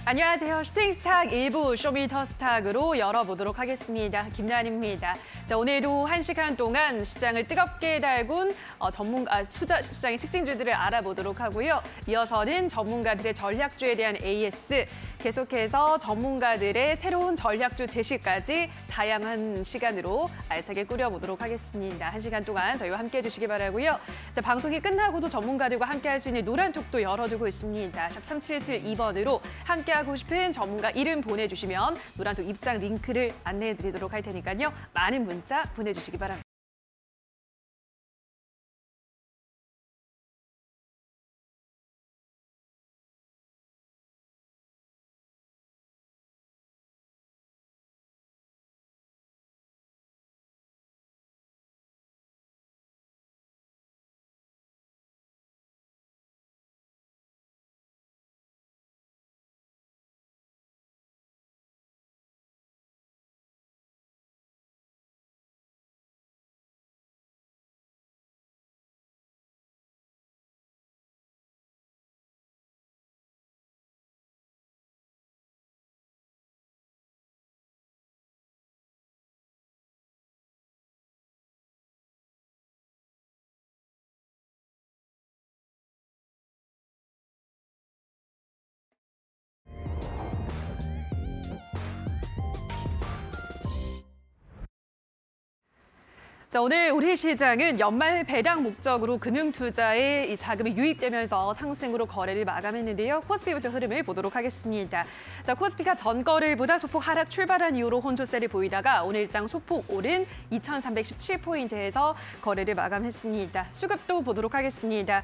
안녕하세요. 슈팅스탁 1부 쇼미더스탁으로 열어보도록 하겠습니다. 김나은입니다. 자, 오늘도 1시간 동안 시장을 뜨겁게 달군 투자 시장의 특징주들을 알아보도록 하고요. 이어서는 전문가들의 전략주에 대한 AS, 계속해서 전문가들의 새로운 전략주 제시까지 다양한 시간으로 알차게 꾸려보도록 하겠습니다. 1시간 동안 저희와 함께해 주시기 바라고요. 자, 방송이 끝나고도 전문가들과 함께할 수 있는 노란톡도 열어두고 있습니다. 샵 3772번으로 함께하고 싶은 전문가 이름 보내주시면 노란톡 입장 링크를 안내해드리도록 할 테니까요. 많은 문자 보내주시기 바랍니다. 자, 오늘 우리 시장은 연말 배당 목적으로 금융투자에 이 자금이 유입되면서 상승으로 거래를 마감했는데요. 코스피부터 흐름을 보도록 하겠습니다. 자, 코스피가 전거래일보다 소폭 하락 출발한 이후로 혼조세를 보이다가 오늘 일장 소폭 오른 2,317포인트에서 거래를 마감했습니다. 수급도 보도록 하겠습니다.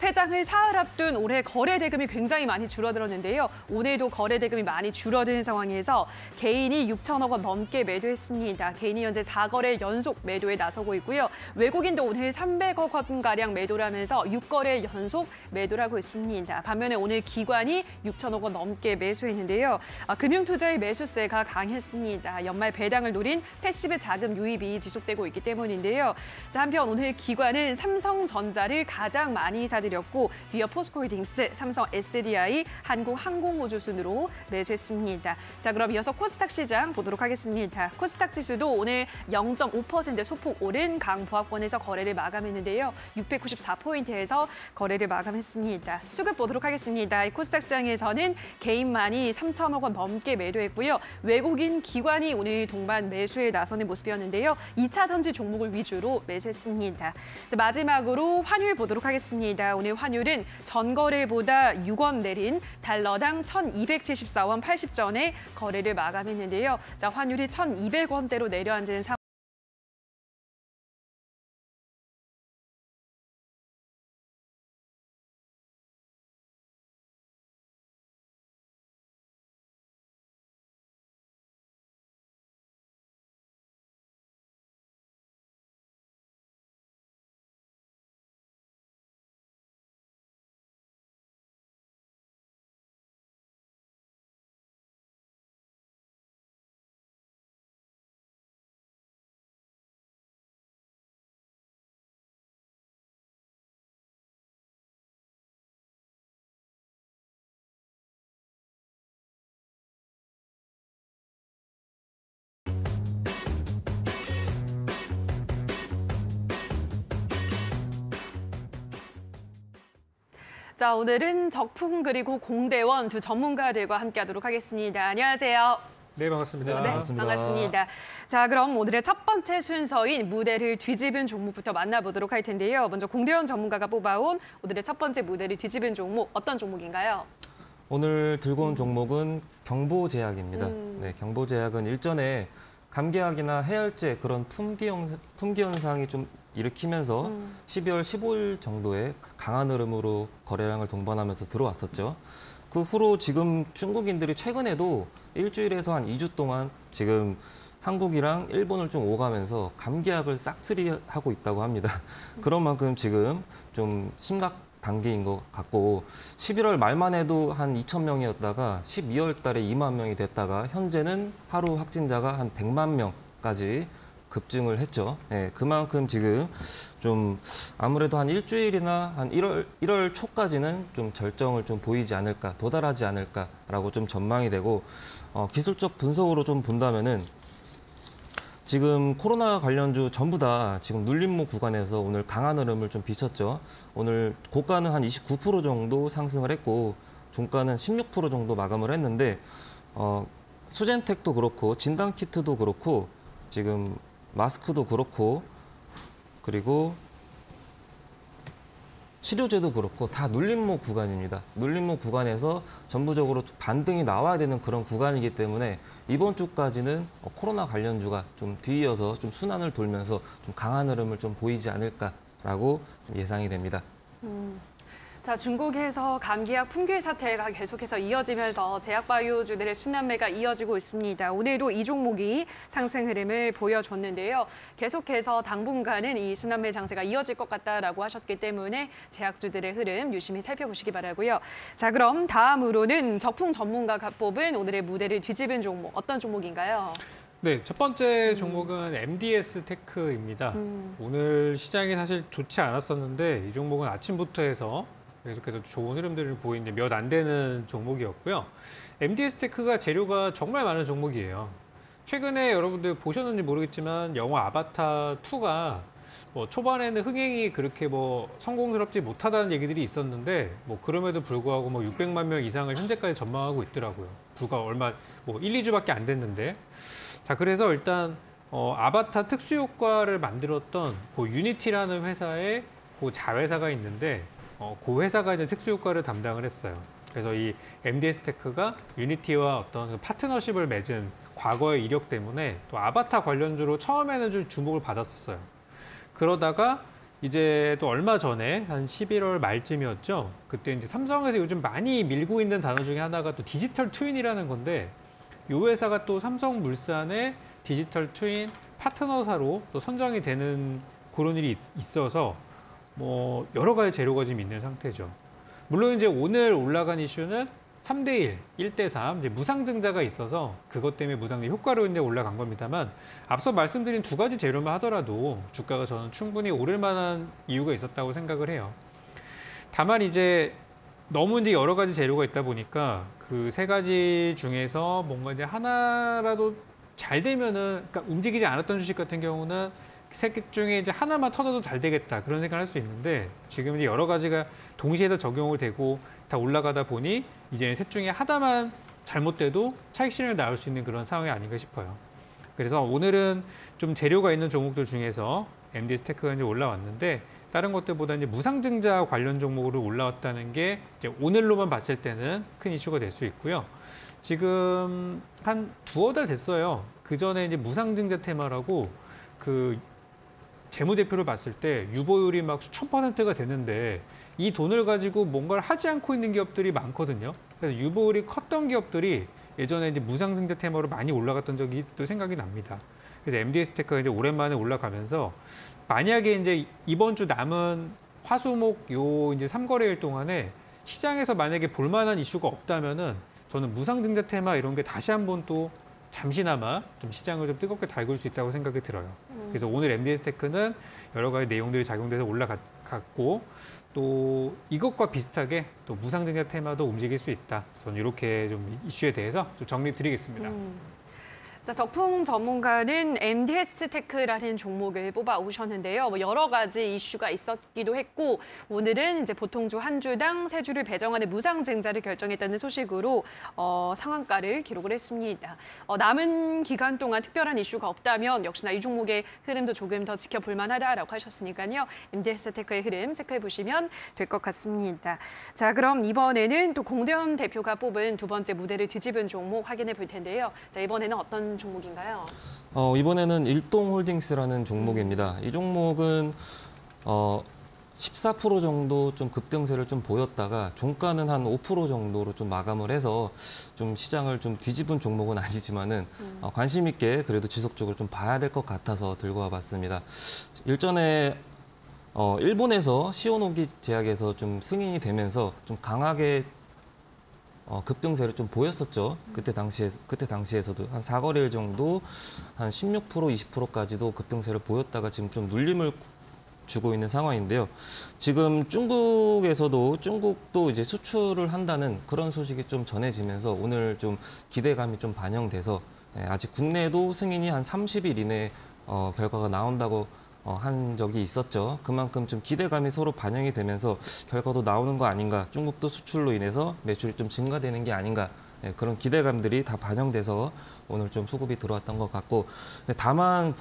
폐장을 사흘 앞둔 올해 거래 대금이 굉장히 많이 줄어들었는데요. 오늘도 거래 대금이 많이 줄어든 상황에서 개인이 6천억 원 넘게 매도했습니다. 개인이 현재 4거래 연속 매도에 나서고 있고요. 외국인도 오늘 300억 원가량 매도를 하면서 6거래 연속 매도를 하고 있습니다. 반면에 오늘 기관이 6천억 원 넘게 매수했는데요. 금융투자의 매수세가 강했습니다. 연말 배당을 노린 패시브 자금 유입이 지속되고 있기 때문인데요. 자, 한편 오늘 기관은 삼성전자를 가장 많이 사들였고 뒤이어 포스코홀딩스, 삼성 SDI, 한국항공우주 순으로 매수했습니다. 자, 그럼 이어서 코스닥 시장 보도록 하겠습니다. 코스닥 지수도 오늘 0.5% 소폭 오른 강보합권에서 거래를 마감했는데요. 694포인트에서 거래를 마감했습니다. 수급 보도록 하겠습니다. 코스닥 시장에서는 개인만이 3천억 원 넘게 매도했고요. 외국인 기관이 오늘 동반 매수에 나서는 모습이었는데요. 2차 전지 종목을 위주로 매수했습니다. 자, 마지막으로 환율 보도록 하겠습니다. 오늘 환율은 전거래일보다 6원 내린 달러당 1,274원 80전에 거래를 마감했는데요. 자, 환율이 1,200원대로 내려앉은 상황. 자, 오늘은 적풍 그리고 공대원 두 전문가들과 함께하도록 하겠습니다. 안녕하세요. 네, 반갑습니다. 네, 반갑습니다. 자, 그럼 오늘의 첫 번째 순서인 무대를 뒤집은 종목부터 만나보도록 할 텐데요. 먼저 공대원 전문가가 뽑아온 오늘의 첫 번째 무대를 뒤집은 종목, 어떤 종목인가요? 오늘 들고 온 종목은 경보제약입니다. 네, 경보제약은 일전에 감기약이나 해열제 그런 품귀 현상이 좀 일으키면서 12월 15일 정도에 강한 흐름으로 거래량을 동반하면서 들어왔었죠. 그 후로 지금 중국인들이 최근에도 일주일에서 한 2주 동안 지금 한국이랑 일본을 좀 오가면서 감기약을 싹쓸이하고 있다고 합니다. 그런 만큼 지금 좀 심각 단계인 것 같고 11월 말만 해도 한 2,000명이었다가 12월 달에 2만 명이 됐다가 현재는 하루 확진자가 한 100만 명까지 급증을 했죠. 예, 그만큼 지금 좀 아무래도 한 일주일이나 한 1월 초까지는 좀 절정을 좀 보이지 않을까, 도달하지 않을까라고 좀 전망이 되고, 기술적 분석으로 좀 본다면은 지금 코로나 관련주 전부 다 지금 눌림목 구간에서 오늘 강한 흐름을 좀 비쳤죠. 오늘 고가는 한 29% 정도 상승을 했고, 종가는 16% 정도 마감을 했는데, 수젠텍도 그렇고 진단키트도 그렇고 지금 마스크도 그렇고 그리고 치료제도 그렇고 다 눌림목 구간입니다. 눌림목 구간에서 전부적으로 반등이 나와야 되는 그런 구간이기 때문에 이번 주까지는 코로나 관련주가 좀 뒤이어서 좀 순환을 돌면서 좀 강한 흐름을 좀 보이지 않을까라고 좀 예상이 됩니다. 자, 중국에서 감기약 품귀 사태가 계속해서 이어지면서 제약바이오주들의 순환매가 이어지고 있습니다. 오늘도 이 종목이 상승 흐름을 보여줬는데요. 계속해서 당분간은 이 순환매 장세가 이어질 것 같다라고 하셨기 때문에 제약주들의 흐름 유심히 살펴보시기 바라고요. 자, 그럼 다음으로는 적풍 전문가가 뽑은 오늘의 무대를 뒤집은 종목, 어떤 종목인가요? 네, 첫 번째 종목은 MDS 테크입니다. 오늘 시장이 사실 좋지 않았었는데 이 종목은 아침부터 해서 계속해서 좋은 흐름들을 보이는 몇 안 되는 종목이었고요. MDS 테크가 재료가 정말 많은 종목이에요. 최근에 여러분들 보셨는지 모르겠지만 영화 아바타 2가 뭐 초반에는 흥행이 그렇게 뭐 성공스럽지 못하다는 얘기들이 있었는데 뭐 그럼에도 불구하고 뭐 600만 명 이상을 현재까지 전망하고 있더라고요. 불과 얼마 뭐 1, 2주밖에 안 됐는데. 자, 그래서 일단 아바타 특수 효과를 만들었던 그 유니티라는 회사의 그 자회사가 있는데 그 회사가 이제 특수 효과를 담당을 했어요. 그래서 이 MDS 테크가 유니티와 어떤 그 파트너십을 맺은 과거의 이력 때문에 또 아바타 관련주로 처음에는 좀 주목을 받았었어요. 그러다가 이제 또 얼마 전에 한 11월 말쯤이었죠. 그때 이제 삼성에서 요즘 많이 밀고 있는 단어 중에 하나가 또 디지털 트윈이라는 건데 이 회사가 또 삼성물산의 디지털 트윈 파트너사로 또 선정이 되는 그런 일이 있어서 뭐 여러 가지 재료가 지금 있는 상태죠. 물론 이제 오늘 올라간 이슈는 3대1, 1대3 이제 무상증자가 있어서 그것 때문에 무상증자 효과로 이제 올라간 겁니다만 앞서 말씀드린 두 가지 재료만 하더라도 주가가 저는 충분히 오를 만한 이유가 있었다고 생각을 해요. 다만 이제 너무 이제 여러 가지 재료가 있다 보니까 그 세 가지 중에서 뭔가 이제 하나라도 잘 되면은 그러니까 움직이지 않았던 주식 같은 경우는 세 개 중에 이제 하나만 터져도 잘 되겠다 그런 생각을 할 수 있는데 지금 이제 여러 가지가 동시에서 적용을 되고 다 올라가다 보니 이제는 셋 중에 하나만 잘못돼도 차익 실현이 나올 수 있는 그런 상황이 아닌가 싶어요. 그래서 오늘은 좀 재료가 있는 종목들 중에서 MDS 테크가 이제 올라왔는데 다른 것들보다 이제 무상증자 관련 종목으로 올라왔다는 게 이제 오늘로만 봤을 때는 큰 이슈가 될 수 있고요. 지금 한 두어 달 됐어요. 그 전에 이제 무상증자 테마라고 그 재무제표를 봤을 때 유보율이 막 수천 %가 됐는데 이 돈을 가지고 뭔가를 하지 않고 있는 기업들이 많거든요. 그래서 유보율이 컸던 기업들이 예전에 이제 무상증자 테마로 많이 올라갔던 적이 또 생각이 납니다. 그래서 MDS 테크가 이제 오랜만에 올라가면서 만약에 이제 이번 주 남은 화수목 요 이제 3거래일 동안에 시장에서 만약에 볼만한 이슈가 없다면은 저는 무상증자 테마 이런 게 다시 한번 또 잠시나마 좀 시장을 좀 뜨겁게 달굴 수 있다고 생각이 들어요. 그래서 오늘 MDS 테크는 여러 가지 내용들이 작용돼서 올라갔고 또 이것과 비슷하게 또 무상증자 테마도 움직일 수 있다. 저는 이렇게 좀 이슈에 대해서 좀 정리 드리겠습니다. 자, 적풍 전문가는 MDS 테크라는 종목을 뽑아 오셨는데요. 뭐 여러 가지 이슈가 있었기도 했고 오늘은 이제 보통주 한 주당 3주를 배정하는 무상증자를 결정했다는 소식으로 상한가를 기록을 했습니다. 남은 기간 동안 특별한 이슈가 없다면 역시나 이 종목의 흐름도 조금 더 지켜볼 만하다라고 하셨으니까요. MDS 테크의 흐름 체크해 보시면 될 것 같습니다. 자, 그럼 이번에는 또 공대현 대표가 뽑은 두 번째 무대를 뒤집은 종목 확인해 볼 텐데요. 자, 이번에는 어떤 종목인가요? 이번에는 일동홀딩스라는 종목입니다. 이 종목은 14% 정도 좀 급등세를 좀 보였다가 종가는 한 5% 정도로 좀 마감을 해서 좀 시장을 좀 뒤집은 종목은 아니지만은 관심 있게 그래도 지속적으로 좀 봐야 될 것 같아서 들고 와봤습니다. 일전에 일본에서 시오노기 제약에서 좀 승인이 되면서 좀 강하게 급등세를 좀 보였었죠. 그때 당시에서도 한 4거래일 정도 한 16%, 20%까지도 급등세를 보였다가 지금 좀 눌림을 주고 있는 상황인데요. 지금 중국도 이제 수출을 한다는 그런 소식이 좀 전해지면서 오늘 좀 기대감이 좀 반영돼서 아직 국내도 승인이 한 30일 이내에 결과가 나온다고 한 적이 있었죠. 그만큼 좀 기대감이 서로 반영이 되면서 결과도 나오는 거 아닌가, 중국도 수출로 인해서 매출이 좀 증가되는 게 아닌가, 그런 기대감들이 다 반영돼서 오늘 좀 수급이 들어왔던 것 같고, 근데 다만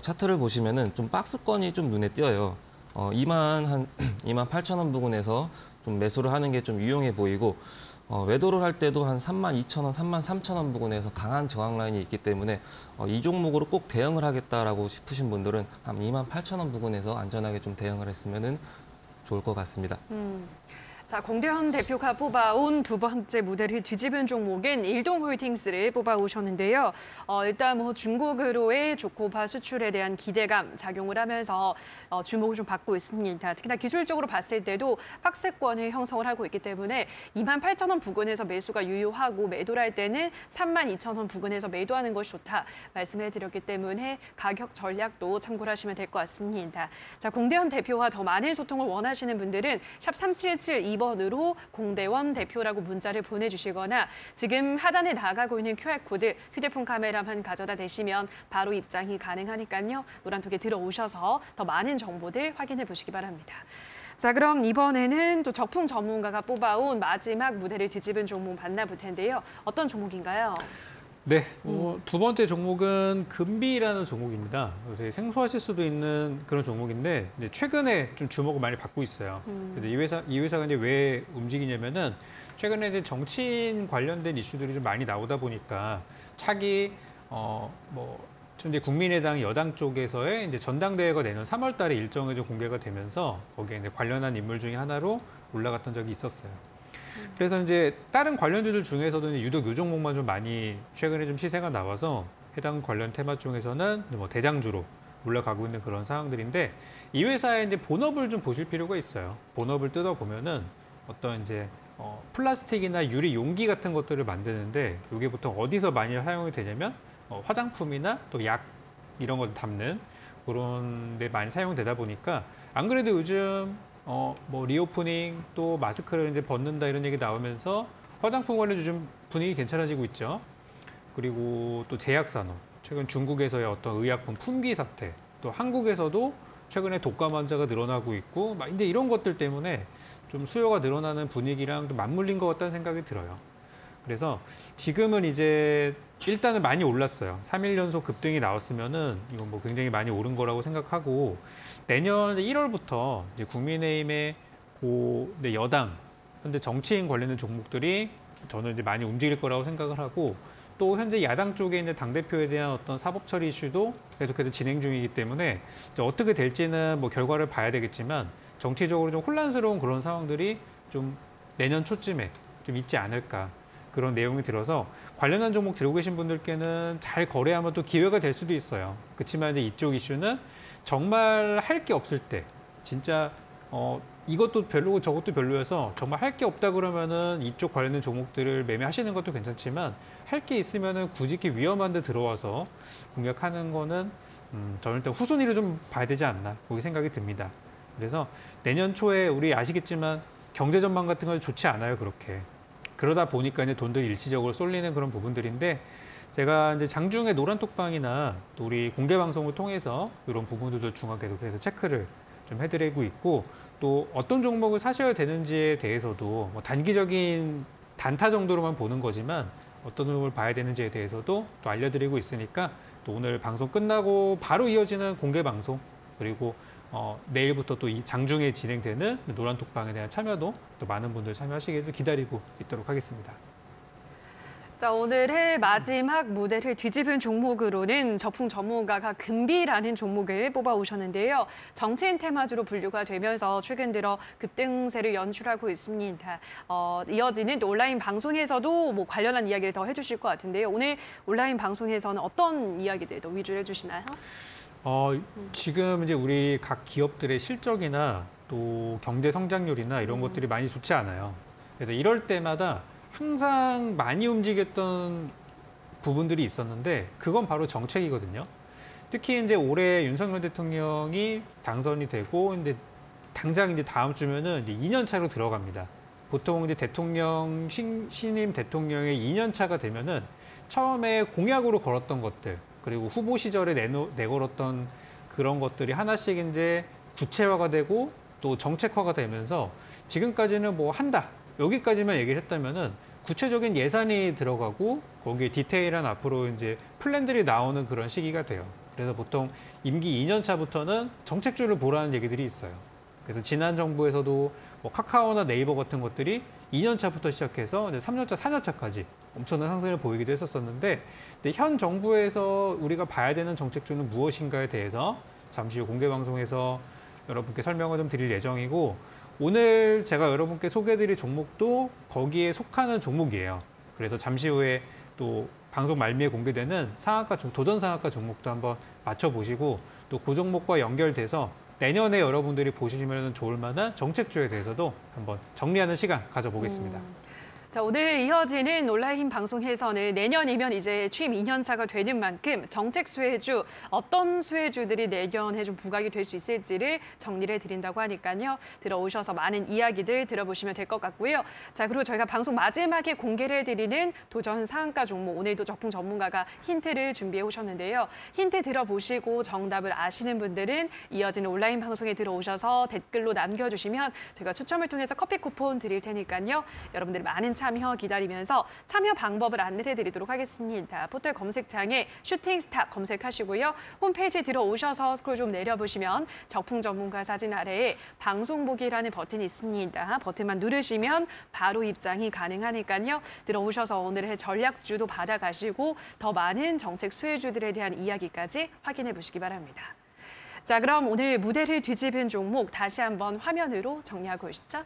차트를 보시면은 좀 박스권이 좀 눈에 띄어요. 2만 8천 원 부근에서 좀 매수를 하는 게 좀 유용해 보이고, 매도를 할 때도 한 32,000원, 33,000원 부근에서 강한 저항 라인이 있기 때문에 이 종목으로 꼭 대응을 하겠다라고 싶으신 분들은 한 28,000원 부근에서 안전하게 좀 대응을 했으면 좋을 것 같습니다. 자, 공대현 대표가 뽑아온 두 번째 무대를 뒤집은 종목은 일동홀딩스를 뽑아오셨는데요. 일단 뭐 중국으로의 조코바 수출에 대한 기대감 작용을 하면서 주목을 좀 받고 있습니다. 특히나 기술적으로 봤을 때도 박스권을 형성을 하고 있기 때문에 28,000원 부근에서 매수가 유효하고 매도를 할 때는 32,000원 부근에서 매도하는 것이 좋다 말씀을 드렸기 때문에 가격 전략도 참고를 하시면 될 것 같습니다. 자, 공대현 대표와 더 많은 소통을 원하시는 분들은 샵 3772번으로 공대원 대표라고 문자를 보내주시거나 지금 하단에 나가고 있는 QR코드 휴대폰 카메라만 가져다 대시면 바로 입장이 가능하니까요. 노란톡에 들어오셔서 더 많은 정보들 확인해 보시기 바랍니다. 자, 그럼 이번에는 또 적풍 전문가가 뽑아온 마지막 무대를 뒤집은 종목 만나볼 텐데요. 어떤 종목인가요? 네, 두 번째 종목은 금비라는 종목입니다. 되게 생소하실 수도 있는 그런 종목인데 이제 최근에 좀 주목을 많이 받고 있어요. 그래서 이 회사가 이제 왜 움직이냐면은 최근에 이제 정치인 관련된 이슈들이 좀 많이 나오다 보니까 차기 현재 국민의당 여당 쪽에서의 이제 전당대회가 내년 3월달에 일정이 좀 공개가 되면서 거기에 이제 관련한 인물 중에 하나로 올라갔던 적이 있었어요. 그래서 이제 다른 관련주들 중에서도 유독 이 종목만 좀 많이 최근에 좀 시세가 나와서 해당 관련 테마 중에서는 뭐 대장주로 올라가고 있는 그런 상황들인데 이 회사의 이제 본업을 좀 보실 필요가 있어요. 본업을 뜯어보면은 어떤 이제 플라스틱이나 유리 용기 같은 것들을 만드는데 이게 보통 어디서 많이 사용이 되냐면 화장품이나 또 약 이런 걸 담는 그런 데 많이 사용되다 보니까 안 그래도 요즘 뭐 리오프닝 또 마스크를 이제 벗는다 이런 얘기 나오면서 화장품 관련 요즘 분위기 괜찮아지고 있죠. 그리고 또 제약산업, 최근 중국에서의 어떤 의약품 품귀 사태, 또 한국에서도 최근에 독감 환자가 늘어나고 있고 막 이제 이런 것들 때문에 좀 수요가 늘어나는 분위기랑 좀 맞물린 것 같다는 생각이 들어요. 그래서 지금은 이제 일단은 많이 올랐어요. 3일 연속 급등이 나왔으면은 이건 뭐 굉장히 많이 오른 거라고 생각하고 내년 1월부터 이제 국민의힘의 여당, 현재 정치인 관련된 종목들이 저는 이제 많이 움직일 거라고 생각을 하고 또 현재 야당 쪽에 있는 당대표에 대한 어떤 사법 처리 이슈도 계속해서 진행 중이기 때문에 이제 어떻게 될지는 뭐 결과를 봐야 되겠지만 정치적으로 좀 혼란스러운 그런 상황들이 좀 내년 초쯤에 좀 있지 않을까. 그런 내용이 들어서 관련한 종목 들고 계신 분들께는 잘 거래하면 또 기회가 될 수도 있어요. 그렇지만 이제 이쪽 이슈는 정말 할 게 없을 때 진짜 이것도 별로고 저것도 별로여서 정말 할 게 없다 그러면은 이쪽 관련된 종목들을 매매하시는 것도 괜찮지만 할 게 있으면은 굳이 이렇게 위험한 데 들어와서 공략하는 거는 저는 일단 후순위로 좀 봐야 되지 않나 그렇게 생각이 듭니다. 그래서 내년 초에 우리 아시겠지만 경제 전망 같은 건 좋지 않아요, 그렇게. 그러다 보니까 이제 돈들이 일시적으로 쏠리는 그런 부분들인데 제가 이제 장중에 노란톡방이나 또 우리 공개 방송을 통해서 이런 부분들도 중앙 계속해서 체크를 좀 해드리고 있고 또 어떤 종목을 사셔야 되는지에 대해서도 뭐 단기적인 단타 정도로만 보는 거지만 어떤 종목을 봐야 되는지에 대해서도 또 알려드리고 있으니까 또 오늘 방송 끝나고 바로 이어지는 공개 방송 그리고 내일부터 또 이 장중에 진행되는 노란톡방에 대한 참여도 또 많은 분들 참여하시기를 기다리고 있도록 하겠습니다. 자, 오늘의 마지막 무대를 뒤집은 종목으로는 적풍 전문가가 금비라는 종목을 뽑아오셨는데요. 정치인 테마주로 분류가 되면서 최근 들어 급등세를 연출하고 있습니다. 이어지는 또 온라인 방송에서도 뭐 관련한 이야기를 더 해주실 것 같은데요. 오늘 온라인 방송에서는 어떤 이야기들 더 위주로 해주시나요? 지금 이제 우리 각 기업들의 실적이나 또 경제 성장률이나 이런 것들이 많이 좋지 않아요. 그래서 이럴 때마다 항상 많이 움직였던 부분들이 있었는데 그건 바로 정책이거든요. 특히 이제 올해 윤석열 대통령이 당선이 되고 이제 당장 이제 다음 주면은 이제 2년 차로 들어갑니다. 보통 이제 신임 대통령의 2년 차가 되면은 처음에 공약으로 걸었던 것들 그리고 후보 시절에 내걸었던 그런 것들이 하나씩 이제 구체화가 되고 또 정책화가 되면서 지금까지는 뭐 한다 여기까지만 얘기를 했다면은 구체적인 예산이 들어가고 거기에 디테일한 앞으로 이제 플랜들이 나오는 그런 시기가 돼요. 그래서 보통 임기 2년 차부터는 정책줄을 보라는 얘기들이 있어요. 그래서 지난 정부에서도 뭐 카카오나 네이버 같은 것들이 2년 차부터 시작해서 이제 3년 차, 4년 차까지 엄청난 상승을 보이기도 했었었는데 근데 현 정부에서 우리가 봐야 되는 정책줄은 무엇인가에 대해서 잠시 후 공개 방송에서 여러분께 설명을 좀 드릴 예정이고 오늘 제가 여러분께 소개해드릴 종목도 거기에 속하는 종목이에요. 그래서 잠시 후에 또 방송 말미에 공개되는 도전 상한가 종목도 한번 맞춰보시고 또 그 종목과 연결돼서 내년에 여러분들이 보시면 좋을 만한 정책주에 대해서도 한번 정리하는 시간 가져보겠습니다. 자, 오늘 이어지는 온라인 방송에서는 내년이면 이제 취임 2년 차가 되는 만큼 정책 수혜주, 어떤 수혜주들이 내년에 좀 부각이 될 수 있을지를 정리를 해드린다고 하니까요. 들어오셔서 많은 이야기들 들어보시면 될 것 같고요. 자, 그리고 저희가 방송 마지막에 공개를 해드리는 도전 상한가 종목, 오늘도 적풍 전문가가 힌트를 준비해 오셨는데요. 힌트 들어보시고 정답을 아시는 분들은 이어지는 온라인 방송에 들어오셔서 댓글로 남겨주시면 저희가 추첨을 통해서 커피 쿠폰 드릴 테니까요. 여러분들 많은 참여 기다리면서 참여 방법을 안내를 해드리도록 하겠습니다. 포털 검색창에 슈팅스타 검색하시고요. 홈페이지에 들어오셔서 스크롤 좀 내려보시면 적풍 전문가 사진 아래에 방송 보기라는 버튼이 있습니다. 버튼만 누르시면 바로 입장이 가능하니까요. 들어오셔서 오늘의 전략주도 받아가시고 더 많은 정책 수혜주들에 대한 이야기까지 확인해 보시기 바랍니다. 자, 그럼 오늘 무대를 뒤집은 종목 다시 한번 화면으로 정리하고 오시죠.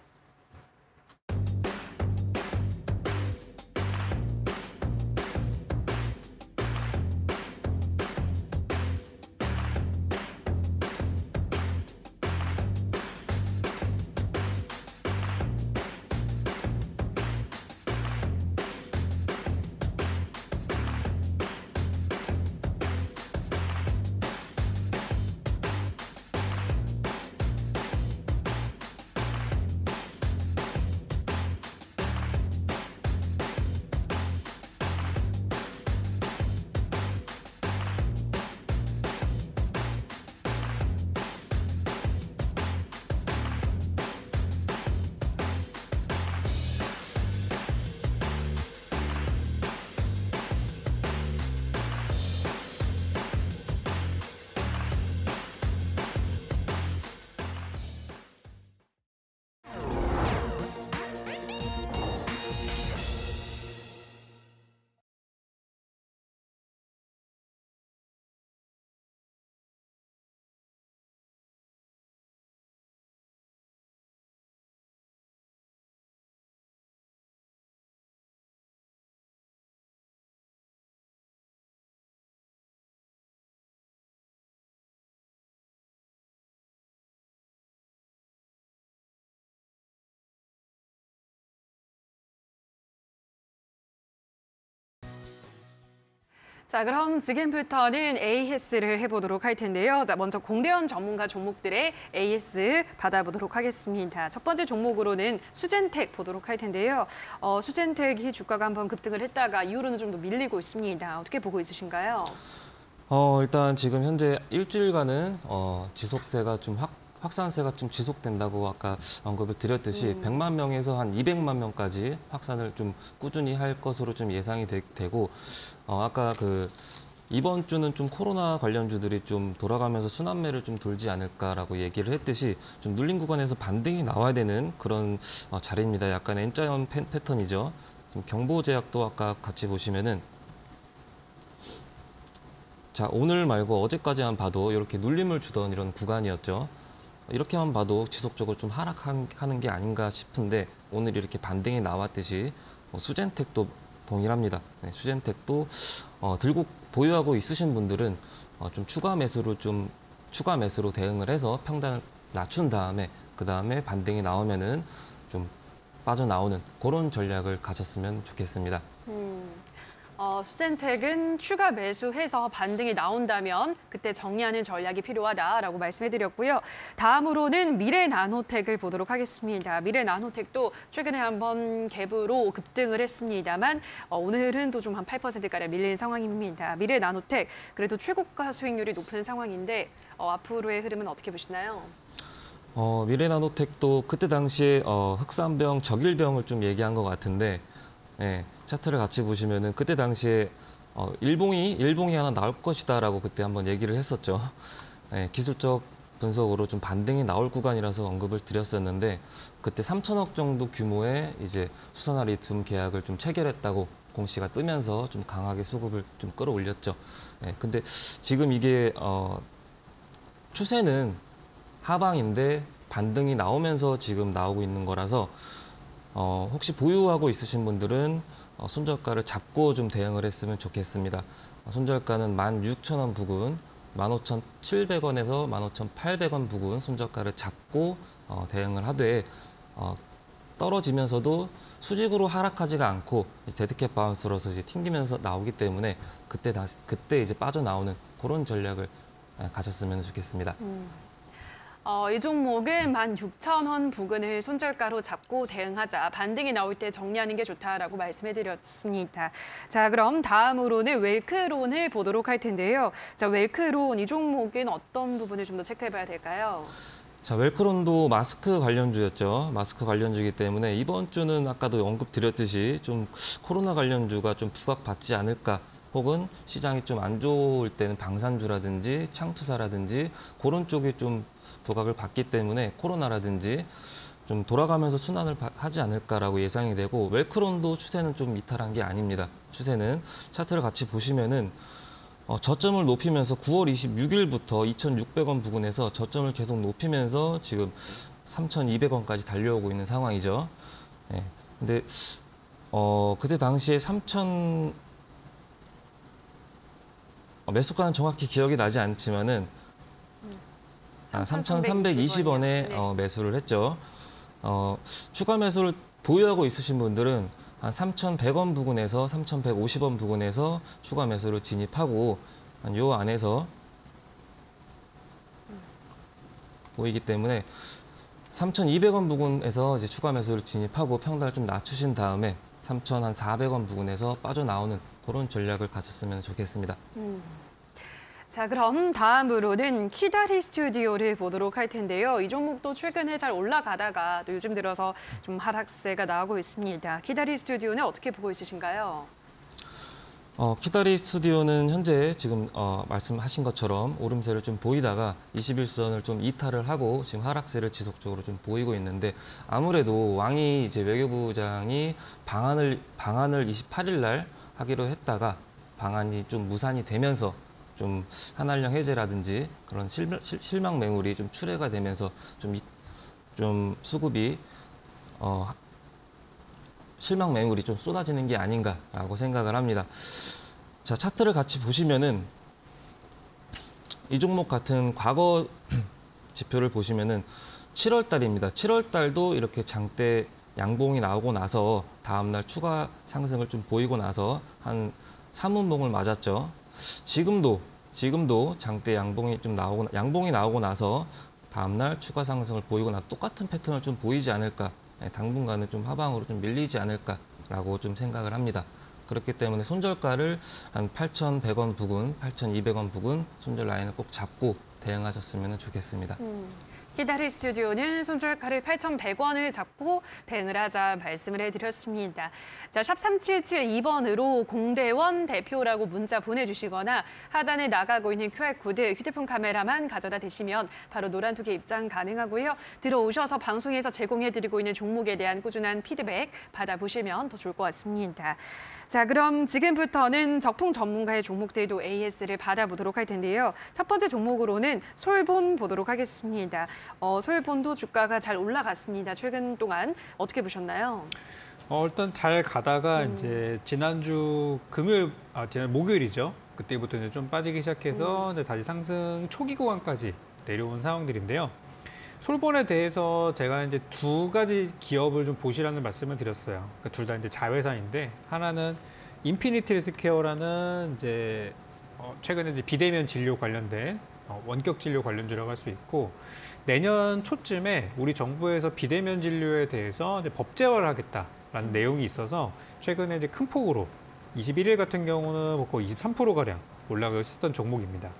자, 그럼 지금부터는 AS를 해보도록 할 텐데요. 자, 먼저 공대원 전문가 종목들의 AS 받아보도록 하겠습니다. 첫 번째 종목으로는 수젠텍 보도록 할 텐데요. 수젠텍이 주가가 한번 급등을 했다가 이후로는 좀 더 밀리고 있습니다. 어떻게 보고 있으신가요? 일단 지금 현재 일주일간은 지속세가 좀 확산세가 좀 지속된다고 아까 언급을 드렸듯이 100만 명에서 한 200만 명까지 확산을 좀 꾸준히 할 것으로 좀 예상이 되고 아까 이번 주는 좀 코로나 관련주들이 좀 돌아가면서 순환매를 좀 돌지 않을까라고 얘기를 했듯이 좀 눌린 구간에서 반등이 나와야 되는 그런 자리입니다. 약간 N자형 패턴이죠. 지금 경보제약도 아까 같이 보시면은 자, 오늘 말고 어제까지만 봐도 이렇게 눌림을 주던 이런 구간이었죠. 이렇게만 봐도 지속적으로 좀 하락하는 게 아닌가 싶은데 오늘 이렇게 반등이 나왔듯이 수젠텍도 동일합니다. 네, 수젠텍도 들고 보유하고 있으신 분들은 좀 추가 매수로 대응을 해서 평단을 낮춘 다음에 그 다음에 반등이 나오면은 좀 빠져나오는 그런 전략을 가졌으면 좋겠습니다. 수젠텍은 추가 매수해서 반등이 나온다면 그때 정리하는 전략이 필요하다라고 말씀해드렸고요. 다음으로는 미래나노텍을 보도록 하겠습니다. 미래나노텍도 최근에 한번 갭으로 급등을 했습니다만 오늘은 또 좀 한 8%가량 밀린 상황입니다. 미래나노텍 그래도 최고가 수익률이 높은 상황인데 앞으로의 흐름은 어떻게 보시나요? 미래나노텍도 그때 당시에 흑산병, 적일병을 좀 얘기한 것 같은데 예, 차트를 같이 보시면은 그때 당시에 일봉이 하나 나올 것이다라고 그때 한번 얘기를 했었죠. 예, 기술적 분석으로 좀 반등이 나올 구간이라서 언급을 드렸었는데 그때 3천억 정도 규모의 이제 수산화 리튬 계약을 좀 체결했다고 공시가 뜨면서 좀 강하게 수급을 좀 끌어올렸죠. 예, 근데 지금 이게 추세는 하방인데 반등이 나오면서 지금 나오고 있는 거라서 혹시 보유하고 있으신 분들은 손절가를 잡고 좀 대응을 했으면 좋겠습니다. 손절가는 16,000원 부근, 15,700원에서 15,800원 부근 손절가를 잡고 대응을 하되 떨어지면서도 수직으로 하락하지가 않고 데드캣 바운스로서 이제 튕기면서 나오기 때문에 그때 이제 빠져나오는 그런 전략을 가졌으면 좋겠습니다. 이 종목은 16,000원 부근을 손절가로 잡고 대응하자. 반등이 나올 때 정리하는 게 좋다라고 말씀해드렸습니다. 자, 그럼 다음으로는 웰크론을 보도록 할 텐데요. 자, 웰크론 이 종목은 어떤 부분을 좀 더 체크해봐야 될까요? 자, 웰크론도 마스크 관련주였죠. 마스크 관련주이기 때문에 이번 주는 아까도 언급드렸듯이 좀 코로나 관련주가 좀 부각받지 않을까. 혹은 시장이 좀 안 좋을 때는 방산주라든지 창투사라든지 그런 쪽이 좀 부각을 받기 때문에 코로나라든지 좀 돌아가면서 순환을 하지 않을까라고 예상이 되고 웰크론도 추세는 좀 이탈한 게 아닙니다. 추세는 차트를 같이 보시면은 저점을 높이면서 9월 26일부터 2,600원 부근에서 저점을 계속 높이면서 지금 3,200원까지 달려오고 있는 상황이죠. 네. 근데 그때 당시에 매수가는 정확히 기억이 나지 않지만은 3,320원에 네. 매수를 했죠. 추가 매수를 보유하고 있으신 분들은 한 3,100원 부근에서 3,150원 부근에서 추가 매수를 진입하고 요 안에서 보이기 때문에 3,200원 부근에서 이제 추가 매수를 진입하고 평단을 좀 낮추신 다음에 3,400원 부근에서 빠져나오는 그런 전략을 가졌으면 좋겠습니다. 자, 그럼 다음으로는 키다리 스튜디오를 보도록 할 텐데요. 이 종목도 최근에 잘 올라가다가 또 요즘 들어서 좀 하락세가 나오고 있습니다. 키다리 스튜디오는 어떻게 보고 있으신가요? 키다리 스튜디오는 현재 지금 말씀하신 것처럼 오름세를 좀 보이다가 21선을 좀 이탈을 하고 지금 하락세를 지속적으로 좀 보이고 있는데 아무래도 왕이 이제 외교부장이 방안을 28일 날 하기로 했다가 방안이 좀 무산이 되면서 좀 한한령 해제라든지 그런 실망 매물이 좀 출회가 되면서 좀 수급이 실망 매물이 좀 쏟아지는 게 아닌가라고 생각을 합니다. 자, 차트를 같이 보시면은 이 종목 같은 과거 지표를 보시면은 7월 달입니다. 7월 달도 이렇게 장대 양봉이 나오고 나서 다음날 추가 상승을 좀 보이고 나서 한 3운봉을 맞았죠. 지금도 장대 양봉이 나오고 나서 다음날 추가 상승을 보이고 나서 똑같은 패턴을 좀 보이지 않을까. 당분간은 좀 하방으로 좀 밀리지 않을까라고 좀 생각을 합니다. 그렇기 때문에 손절가를 한 8,100원 부근, 8,200원 부근 손절 라인을 꼭 잡고 대응하셨으면 좋겠습니다. 키다리 스튜디오는 손절가를 8,100원을 잡고 대응을 하자 말씀을 해드렸습니다. 자, 샵 3772번으로 공대원 대표라고 문자 보내주시거나 하단에 나가고 있는 QR코드 휴대폰 카메라만 가져다 대시면 바로 노란톡에 입장 가능하고요. 들어오셔서 방송에서 제공해드리고 있는 종목에 대한 꾸준한 피드백 받아보시면 더 좋을 것 같습니다. 자, 그럼 지금부터는 적풍 전문가의 종목들도 AS를 받아보도록 할 텐데요. 첫 번째 종목으로는 솔본 보도록 하겠습니다. 솔본도 주가가 잘 올라갔습니다. 최근 동안 어떻게 보셨나요? 일단 잘 가다가 이제 지난주 지난 목요일이죠. 그때부터 이제 좀 빠지기 시작해서 근데 다시 상승 초기 구간까지 내려온 상황들인데요. 솔본에 대해서 제가 이제 두 가지 기업을 좀 보시라는 말씀을 드렸어요. 그러니까 둘 다 이제 자회사인데 하나는 인피니티 헬스케어라는 이제 최근에 이제 비대면 진료 관련된 원격 진료 관련주라고 할 수 있고 내년 초쯤에 우리 정부에서 비대면 진료에 대해서 이제 법제화를 하겠다라는 내용이 있어서 최근에 이제 큰 폭으로 21일 같은 경우는 거의 23%가량 올라가 있었던 종목입니다.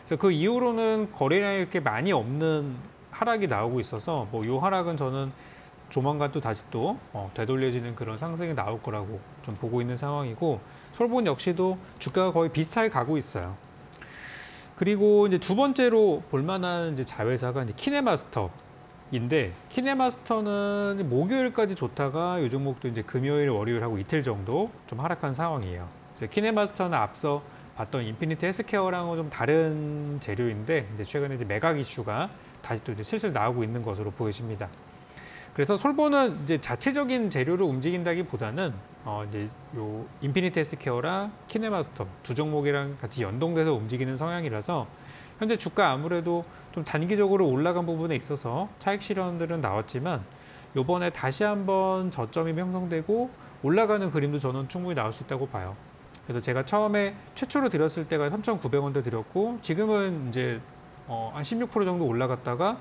그래서 그 이후로는 거래량이 이렇게 많이 없는 하락이 나오고 있어서 뭐 이 하락은 저는 조만간 또 다시 또 되돌려지는 그런 상승이 나올 거라고 좀 보고 있는 상황이고 솔본 역시도 주가가 거의 비슷하게 가고 있어요. 그리고 이제 두 번째로 볼만한 이제 자회사가 이제 키네마스터인데 키네마스터는 목요일까지 좋다가 이 종목도 이제 금요일, 월요일하고 이틀 정도 좀 하락한 상황이에요. 그래서 키네마스터는 앞서 봤던 인피니티 헬스케어랑은 좀 다른 재료인데 이제 최근에 이제 매각 이슈가 다시 또 이제 슬슬 나오고 있는 것으로 보여집니다. 그래서 솔본은 이제 자체적인 재료를 움직인다기보다는 이제 요 인피니티 헬스케어랑 키네마스터 두 종목이랑 같이 연동돼서 움직이는 성향이라서 현재 주가 아무래도 좀 단기적으로 올라간 부분에 있어서 차익 실현들은 나왔지만 요번에 다시 한번 저점이 형성되고 올라가는 그림도 저는 충분히 나올 수 있다고 봐요. 그래서 제가 처음에 최초로 드렸을 때가 3,900원대 드렸고 지금은 이제 한 16% 정도 올라갔다가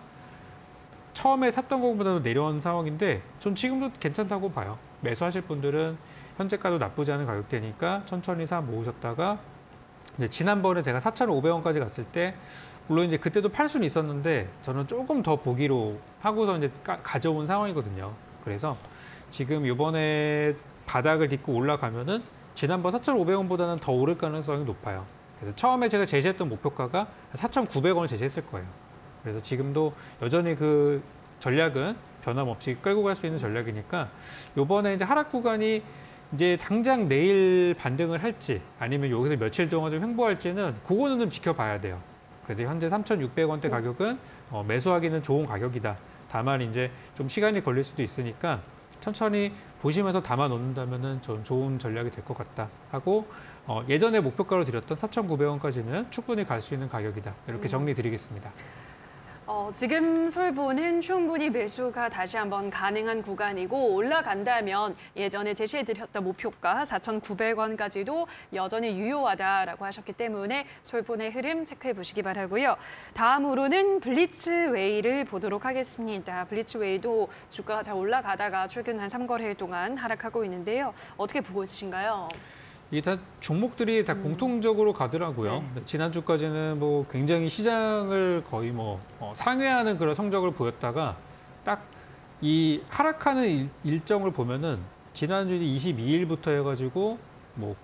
처음에 샀던 것보다도 내려온 상황인데 전 지금도 괜찮다고 봐요. 매수하실 분들은 현재가도 나쁘지 않은 가격대니까 천천히 사 모으셨다가 이제 지난번에 제가 4,500원까지 갔을 때 물론 이제 그때도 팔 수는 있었는데 저는 조금 더 보기로 하고서 이제 가져온 상황이거든요. 그래서 지금 이번에 바닥을 딛고 올라가면은 지난번 4,500원보다는 더 오를 가능성이 높아요. 그래서 처음에 제가 제시했던 목표가가 4,900원을 제시했을 거예요. 그래서 지금도 여전히 그 전략은 변함없이 끌고 갈 수 있는 전략이니까 요번에 이제 하락 구간이 이제 당장 내일 반등을 할지 아니면 여기서 며칠 동안 좀 횡보할지는 그거는 좀 지켜봐야 돼요. 그래서 현재 3,600원대 가격은 매수하기는 좋은 가격이다. 다만 이제 좀 시간이 걸릴 수도 있으니까 천천히 보시면서 담아 놓는다면은 좀 좋은 전략이 될 것 같다 하고 예전에 목표가로 드렸던 4,900원까지는 충분히 갈 수 있는 가격이다. 이렇게 정리 드리겠습니다. 지금 솔본은 충분히 매수가 다시 한번 가능한 구간이고 올라간다면 예전에 제시해드렸던 목표가 4,900원까지도 여전히 유효하다라고 하셨기 때문에 솔본의 흐름 체크해 보시기 바라고요. 다음으로는 블리츠웨이를 보도록 하겠습니다. 블리츠웨이도 주가가 잘 올라가다가 최근 한 3거래일 동안 하락하고 있는데요. 어떻게 보고 있으신가요? 이게 다 종목들이 다 공통적으로 가더라고요. 네. 지난주까지는 뭐 굉장히 시장을 거의 뭐 상회하는 그런 성적을 보였다가 딱 이 하락하는 일정을 보면은 지난주 22일부터 해가지고 뭐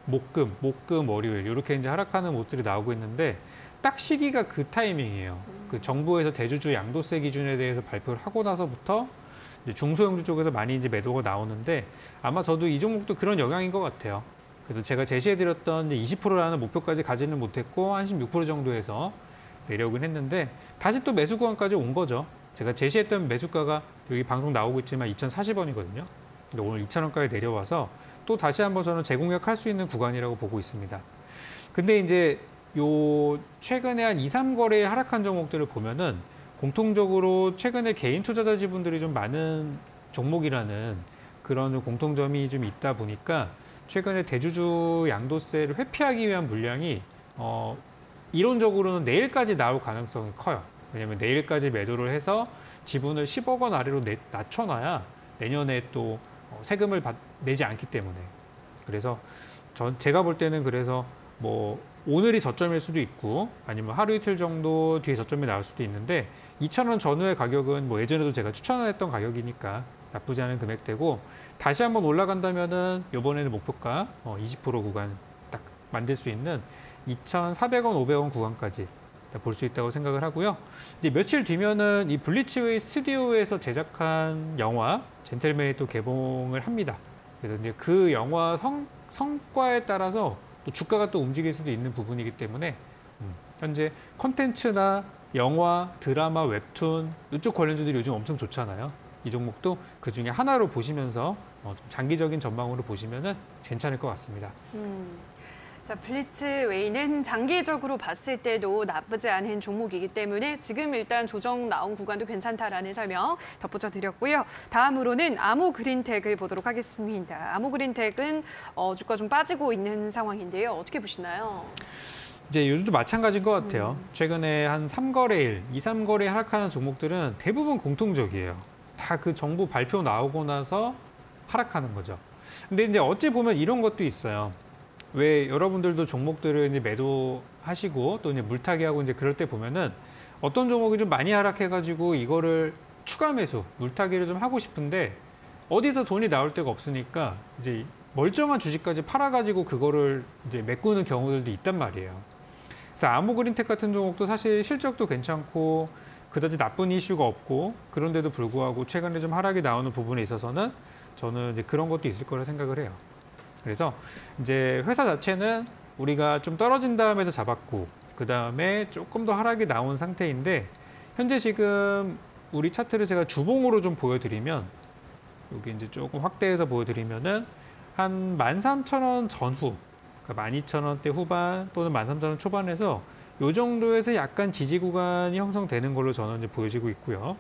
목금, 월요일 이렇게 이제 하락하는 모습들이 나오고 있는데 딱 시기가 그 타이밍이에요. 그 정부에서 대주주 양도세 기준에 대해서 발표를 하고 나서부터 이제 중소형주 쪽에서 많이 이제 매도가 나오는데 아마 저도 이 종목도 그런 영향인 것 같아요. 그래서 제가 제시해드렸던 20%라는 목표까지 가지는 못했고 한 16% 정도에서 내려오긴 했는데 다시 또 매수 구간까지 온 거죠. 제가 제시했던 매수가가 여기 방송 나오고 있지만 2,040원이거든요. 근데 오늘 2,000원까지 내려와서 또 다시 한번 저는 재공략할 수 있는 구간이라고 보고 있습니다. 근데 이제 요 최근에 한 2, 3거래에 하락한 종목들을 보면은 공통적으로 최근에 개인 투자자 지분들이 좀 많은 종목이라는 그런 공통점이 좀 있다 보니까 최근에 대주주 양도세를 회피하기 위한 물량이 이론적으로는 내일까지 나올 가능성이 커요. 왜냐하면 내일까지 매도를 해서 지분을 10억 원 아래로 낮춰놔야 내년에 또 세금을 내지 않기 때문에. 그래서 제가 볼 때는 그래서 뭐 오늘이 저점일 수도 있고 아니면 하루 이틀 정도 뒤에 저점이 나올 수도 있는데 2,000원 전후의 가격은 뭐 예전에도 제가 추천했던 가격이니까 나쁘지 않은 금액대고 다시 한번 올라간다면은 이번에는 목표가 20% 구간 딱 만들 수 있는 2,400원, 500원 구간까지 볼 수 있다고 생각을 하고요. 이제 며칠 뒤면은 이 블리츠웨이 스튜디오에서 제작한 영화 젠틀맨이 또 개봉을 합니다. 그래서 이제 그 영화 성과에 따라서 또 주가가 또 움직일 수도 있는 부분이기 때문에 현재 콘텐츠나 영화, 드라마, 웹툰 이쪽 관련주들이 요즘 엄청 좋잖아요. 이 종목도 그 중에 하나로 보시면서 좀 장기적인 전망으로 보시면은 괜찮을 것 같습니다. 자, 블리츠웨이는 장기적으로 봤을 때도 나쁘지 않은 종목이기 때문에 지금 일단 조정 나온 구간도 괜찮다라는 설명 덧붙여 드렸고요. 다음으로는 아모그린텍을 보도록 하겠습니다. 아모그린텍은 주가 좀 빠지고 있는 상황인데요. 어떻게 보시나요? 이제 요즘도 마찬가지인 것 같아요. 최근에 한 3거래일, 2, 3거래 하락하는 종목들은 대부분 공통적이에요. 다 그 정부 발표 나오고 나서 하락하는 거죠. 근데 이제 어찌 보면 이런 것도 있어요. 왜 여러분들도 종목들을 이제 매도하시고 또 이제 물타기 하고 이제 그럴 때 보면은 어떤 종목이 좀 많이 하락해가지고 이거를 추가 매수, 물타기를 좀 하고 싶은데 어디서 돈이 나올 데가 없으니까 이제 멀쩡한 주식까지 팔아가지고 그거를 이제 메꾸는 경우들도 있단 말이에요. 그래서 아모그린텍 같은 종목도 사실 실적도 괜찮고 그다지 나쁜 이슈가 없고 그런데도 불구하고 최근에 좀 하락이 나오는 부분에 있어서는 저는 이제 그런 것도 있을 거라 생각을 해요. 그래서 이제 회사 자체는 우리가 좀 떨어진 다음에도 잡았고 그 다음에 조금 더 하락이 나온 상태인데 현재 지금 우리 차트를 제가 주봉으로 좀 보여드리면 여기 이제 조금 확대해서 보여드리면은 한 13,000원 전후, 그러니까 12,000원대 후반 또는 13,000원 초반에서 이 정도에서 약간 지지 구간이 형성되는 걸로 저는 이제 보여지고 있고요.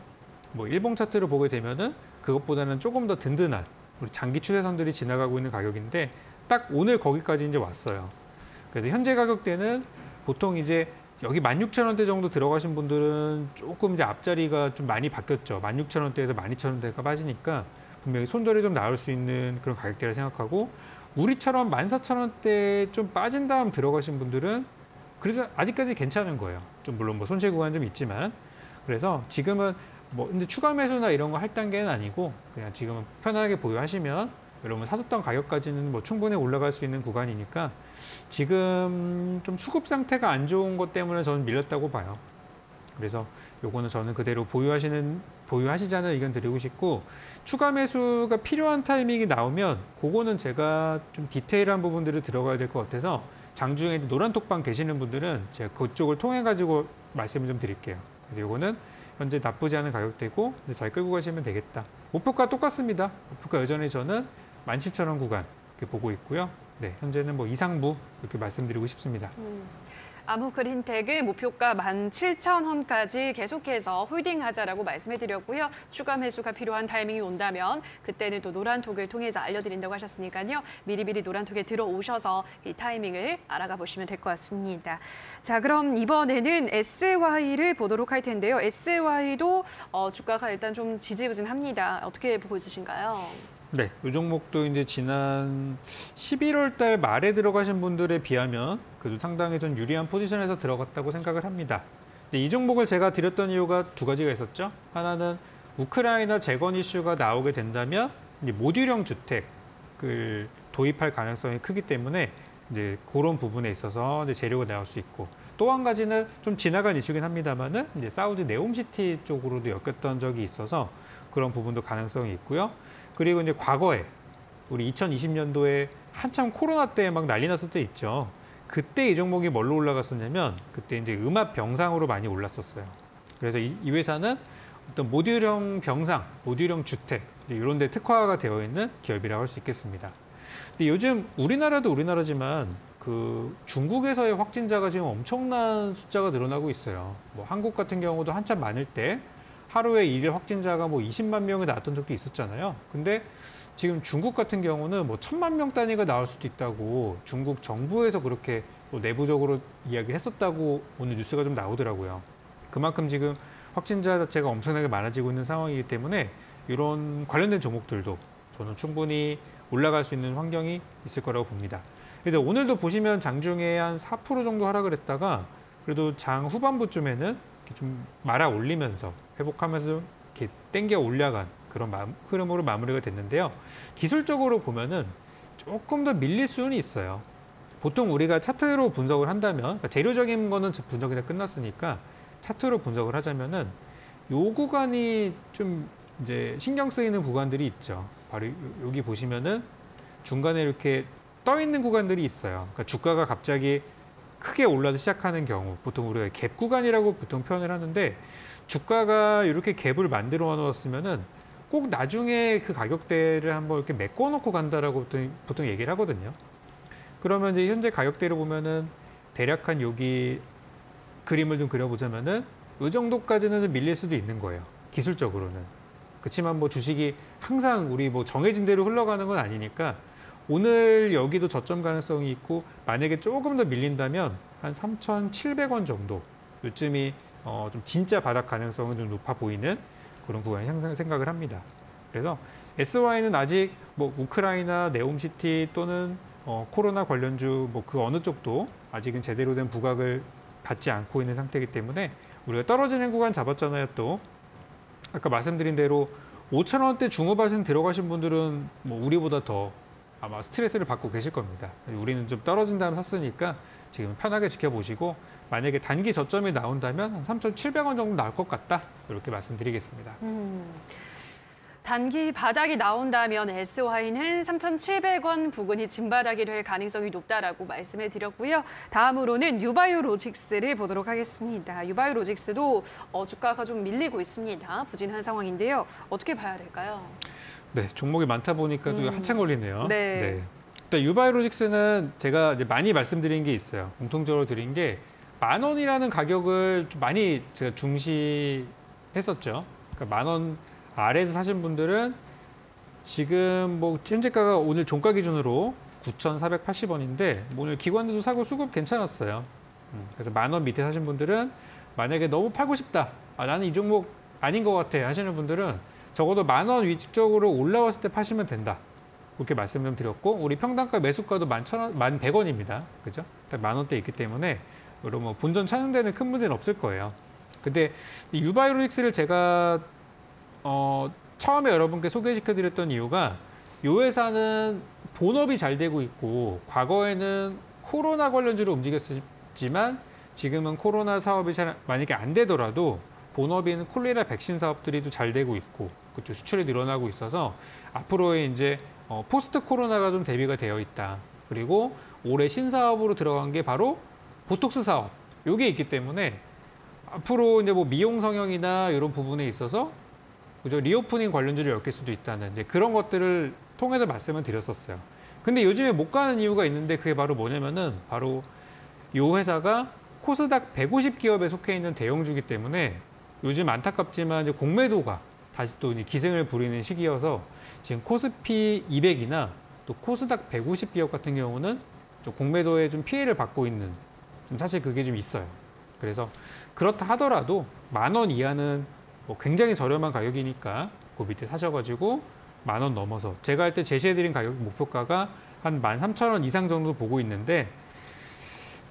뭐 일봉 차트를 보게 되면은 그것보다는 조금 더 든든한 우리 장기 추세선들이 지나가고 있는 가격인데 딱 오늘 거기까지 이제 왔어요. 그래서 현재 가격대는 보통 이제 여기 16,000원대 정도 들어가신 분들은 조금 이제 앞자리가 좀 많이 바뀌었죠. 16,000원대에서 12,000원대가 빠지니까 분명히 손절이 좀 나올 수 있는 그런 가격대를 생각하고 우리처럼 14,000원대 좀 빠진 다음 들어가신 분들은 그래도 아직까지 괜찮은 거예요. 좀 물론 뭐 손실 구간 좀 있지만 그래서 지금은 뭐 근데 추가 매수나 이런 거 할 단계는 아니고 그냥 지금은 편하게 보유하시면 여러분 사셨던 가격까지는 뭐 충분히 올라갈 수 있는 구간이니까 지금 좀 수급 상태가 안 좋은 것 때문에 저는 밀렸다고 봐요. 그래서 요거는 저는 그대로 보유하시자는 의견 드리고 싶고 추가 매수가 필요한 타이밍이 나오면 그거는 제가 좀 디테일한 부분들을 들어가야 될 것 같아서 장중에 노란 톡방 계시는 분들은 제가 그쪽을 통해 가지고 말씀을 좀 드릴게요. 그래서 요거는 현재 나쁘지 않은 가격대고 잘 끌고 가시면 되겠다. 목표가 똑같습니다. 목표가 여전히 저는 17,000원 구간 이렇게 보고 있고요. 네, 현재는 뭐 이상무 이렇게 말씀드리고 싶습니다. 아모그린텍은 목표가 17,000원까지 계속해서 홀딩하자라고 말씀해드렸고요. 추가 매수가 필요한 타이밍이 온다면 그때는 또 노란톡을 통해서 알려드린다고 하셨으니까요. 미리미리 노란톡에 들어오셔서 이 타이밍을 알아가 보시면 될 것 같습니다. 자, 그럼 이번에는 SY를 보도록 할 텐데요. SY도 주가가 일단 좀 지지부진합니다. 어떻게 보고 있으신가요? 네, 이 종목도 이제 지난 11월 달 말에 들어가신 분들에 비하면 그래도 상당히 좀 유리한 포지션에서 들어갔다고 생각을 합니다. 이 종목을 제가 드렸던 이유가 두 가지가 있었죠. 하나는 우크라이나 재건 이슈가 나오게 된다면 이제 모듈형 주택을 도입할 가능성이 크기 때문에 이제 그런 부분에 있어서 이제 재료가 나올 수 있고 또 한 가지는 좀 지나간 이슈긴 합니다만은 이제 사우디 네옴시티 쪽으로도 엮였던 적이 있어서 그런 부분도 가능성이 있고요. 그리고 이제 과거에 우리 2020년도에 한참 코로나 때 막 난리 났을 때 있죠. 그때 이 종목이 뭘로 올라갔었냐면 그때 이제 음압 병상으로 많이 올랐었어요. 그래서 이 회사는 어떤 모듈형 병상, 모듈형 주택 이런 데 특화가 되어 있는 기업이라고 할 수 있겠습니다. 근데 요즘 우리나라도 우리나라지만 그 중국에서의 확진자가 지금 엄청난 숫자가 늘어나고 있어요. 뭐 한국 같은 경우도 한참 많을 때 하루에 일일 확진자가 뭐 20만 명이 나왔던 적도 있었잖아요. 근데 지금 중국 같은 경우는 뭐 1,000만 명 단위가 나올 수도 있다고 중국 정부에서 그렇게 뭐 내부적으로 이야기를 했었다고 오늘 뉴스가 좀 나오더라고요. 그만큼 지금 확진자 자체가 엄청나게 많아지고 있는 상황이기 때문에 이런 관련된 종목들도 저는 충분히 올라갈 수 있는 환경이 있을 거라고 봅니다. 그래서 오늘도 보시면 장중에 한 4% 정도 하락을 했다가 그래도 장 후반부쯤에는 이렇게 좀 말아 올리면서 회복하면서 이렇게 땡겨 올라간 그런 흐름으로 마무리가 됐는데요. 기술적으로 보면은 조금 더 밀릴 수는 있어요. 보통 우리가 차트로 분석을 한다면 그러니까 재료적인 거는 분석이 다 끝났으니까 차트로 분석을 하자면은 요 구간이 좀 이제 신경 쓰이는 구간들이 있죠. 바로 여기 보시면은 중간에 이렇게 떠 있는 구간들이 있어요. 그러니까 주가가 갑자기 크게 올라서 시작하는 경우 보통 우리가 갭 구간이라고 보통 표현을 하는데 주가가 이렇게 갭을 만들어 놓았으면은 꼭 나중에 그 가격대를 한번 이렇게 메꿔 놓고 간다라고 보통 얘기를 하거든요. 그러면 이제 현재 가격대를 보면은 대략 한 여기 그림을 좀 그려보자면은 이 정도까지는 좀 밀릴 수도 있는 거예요. 기술적으로는. 그렇지만 뭐 주식이 항상 우리 뭐 정해진 대로 흘러가는 건 아니니까 오늘 여기도 저점 가능성이 있고 만약에 조금 더 밀린다면 한 3,700원 정도 요쯤이 좀 진짜 바닥 가능성은 좀 높아 보이는 그런 구간이 항상 생각을 합니다. 그래서 SY는 아직 뭐 우크라이나, 네옴시티 또는 코로나 관련주 뭐 그 어느 쪽도 아직은 제대로 된 부각을 받지 않고 있는 상태이기 때문에 우리가 떨어지는 구간 잡았잖아요. 또 아까 말씀드린 대로 5,000원대 중후반에 들어가신 분들은 뭐 우리보다 더 아마 스트레스를 받고 계실 겁니다. 우리는 좀 떨어진 다음 샀으니까 지금 편하게 지켜보시고 만약에 단기 저점이 나온다면 한 3,700원 정도 나올 것 같다. 이렇게 말씀드리겠습니다. 단기 바닥이 나온다면 SY는 3,700원 부근이 진바닥이 될 가능성이 높다라고 말씀해 드렸고요. 다음으로는 유바이오로직스를 보도록 하겠습니다. 유바이오로직스도 주가가 좀 밀리고 있습니다. 부진한 상황인데요. 어떻게 봐야 될까요? 네, 종목이 많다 보니까 또 한참 걸리네요. 네. 일단 유바이오로직스는 제가 이제 많이 말씀드린 게 있어요. 공통적으로 드린 게 10,000원이라는 가격을 좀 많이 제가 중시했었죠. 그러니까 10,000원 아래에서 사신 분들은 지금 뭐 현재가가 오늘 종가 기준으로 9,480원인데 오늘 기관들도 사고 수급 괜찮았어요. 그래서 10,000원 밑에 사신 분들은 만약에 너무 팔고 싶다. 나는 이 종목 아닌 것 같아 하시는 분들은 적어도 10,000원 위쪽으로 올라왔을 때 파시면 된다. 그렇게 말씀 좀 드렸고 우리 평단가 매수가도 11,100원입니다. 그죠? 10,000원대 있기 때문에 여러분 뭐 본전 찬양되는 큰 문제는 없을 거예요. 근데 유바이오로직스를 제가 처음에 여러분께 소개시켜드렸던 이유가 이 회사는 본업이 잘 되고 있고 과거에는 코로나 관련주로 움직였지만 지금은 코로나 사업이 잘 만약에 안 되더라도 본업인 콜레라 백신 사업들이 또 잘 되고 있고 그쪽 수출이 늘어나고 있어서 앞으로의 이제 포스트 코로나가 좀 대비가 되어 있다. 그리고 올해 신사업으로 들어간 게 바로 보톡스 사업. 이게 있기 때문에 앞으로 이제 뭐 미용 성형이나 이런 부분에 있어서 그죠? 리오프닝 관련주를 엮일 수도 있다는 이제 그런 것들을 통해서 말씀을 드렸었어요. 근데 요즘에 못 가는 이유가 있는데 그게 바로 뭐냐면은 바로 이 회사가 코스닥 150 기업에 속해 있는 대형주기 때문에 요즘 안타깝지만 이제 공매도가 다시 또 기승을 부리는 시기여서 지금 코스피 200이나 또 코스닥 150 기업 같은 경우는 좀 공매도에 좀 피해를 받고 있는 좀 사실 그게 좀 있어요. 그래서 그렇다 하더라도 10,000원 이하는 뭐 굉장히 저렴한 가격이니까 그 밑에 사셔가지고 10,000원 넘어서 제가 할 때 제시해드린 가격 목표가가 한 13,000원 이상 정도 보고 있는데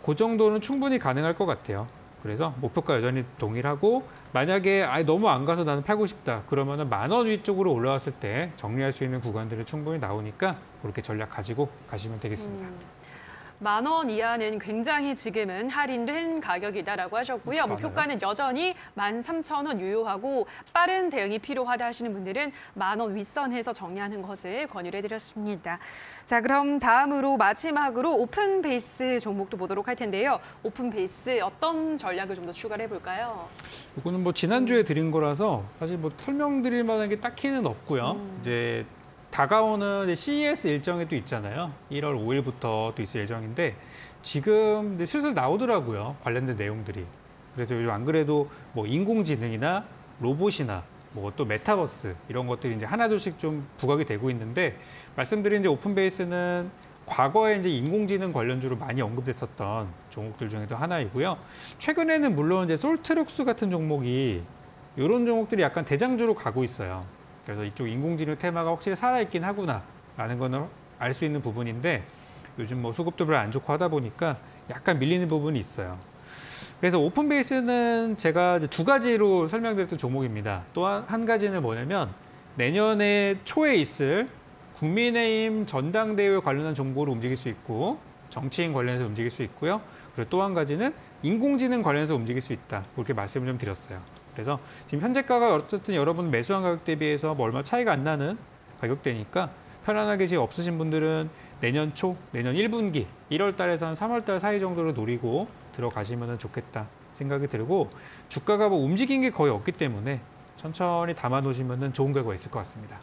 그 정도는 충분히 가능할 것 같아요. 그래서 목표가 여전히 동일하고 만약에 너무 안 가서 나는 팔고 싶다 그러면은 10,000원 위쪽으로 올라왔을 때 정리할 수 있는 구간들이 충분히 나오니까 그렇게 전략 가지고 가시면 되겠습니다. 10,000원 이하는 굉장히 지금은 할인된 가격이다라고 하셨고요. 목표가는 여전히 13,000원 유효하고 빠른 대응이 필요하다 하시는 분들은 10,000원 윗선에서 정리하는 것을 권유를 해드렸습니다. 자, 그럼 다음으로 마지막으로 오픈베이스 종목도 보도록 할 텐데요. 오픈베이스 어떤 전략을 좀 더 추가를 해볼까요? 이거는 뭐 지난주에 드린 거라서 사실 뭐 설명드릴 만한 게 딱히는 없고요. 이제 다가오는 CES 일정이 또 있잖아요. 1월 5일부터 또 있을 예정인데 지금 슬슬 나오더라고요. 관련된 내용들이. 그래서 요즘 안 그래도 뭐 인공지능이나 로봇이나 뭐 또 메타버스 이런 것들이 이제 하나둘씩 좀 부각이 되고 있는데 말씀드린 이제 오픈베이스는 과거에 이제 인공지능 관련주로 많이 언급됐었던 종목들 중에도 하나이고요. 최근에는 물론 이제 솔트룩스 같은 종목이 이런 종목들이 약간 대장주로 가고 있어요. 그래서 이쪽 인공지능 테마가 확실히 살아있긴 하구나라는 거는 알 수 있는 부분인데 요즘 뭐 수급도 별로 안 좋고 하다 보니까 약간 밀리는 부분이 있어요. 그래서 오픈베이스는 제가 이제 두 가지로 설명드렸던 종목입니다. 또 한 가지는 뭐냐면 내년에 초에 있을 국민의힘 전당대회 관련한 정보를 움직일 수 있고 정치인 관련해서 움직일 수 있고요. 그리고 또 한 가지는 인공지능 관련해서 움직일 수 있다. 그렇게 말씀을 좀 드렸어요. 그래서 지금 현재가가 어쨌든 여러분 매수한 가격 대비해서 뭐 얼마 차이가 안 나는 가격대니까 편안하게 지금 없으신 분들은 내년 초, 내년 1분기, 1월 달에서 한 3월 달 사이 정도로 노리고 들어가시면 좋겠다 생각이 들고 주가가 뭐 움직인 게 거의 없기 때문에 천천히 담아 놓으시면 좋은 결과가 있을 것 같습니다.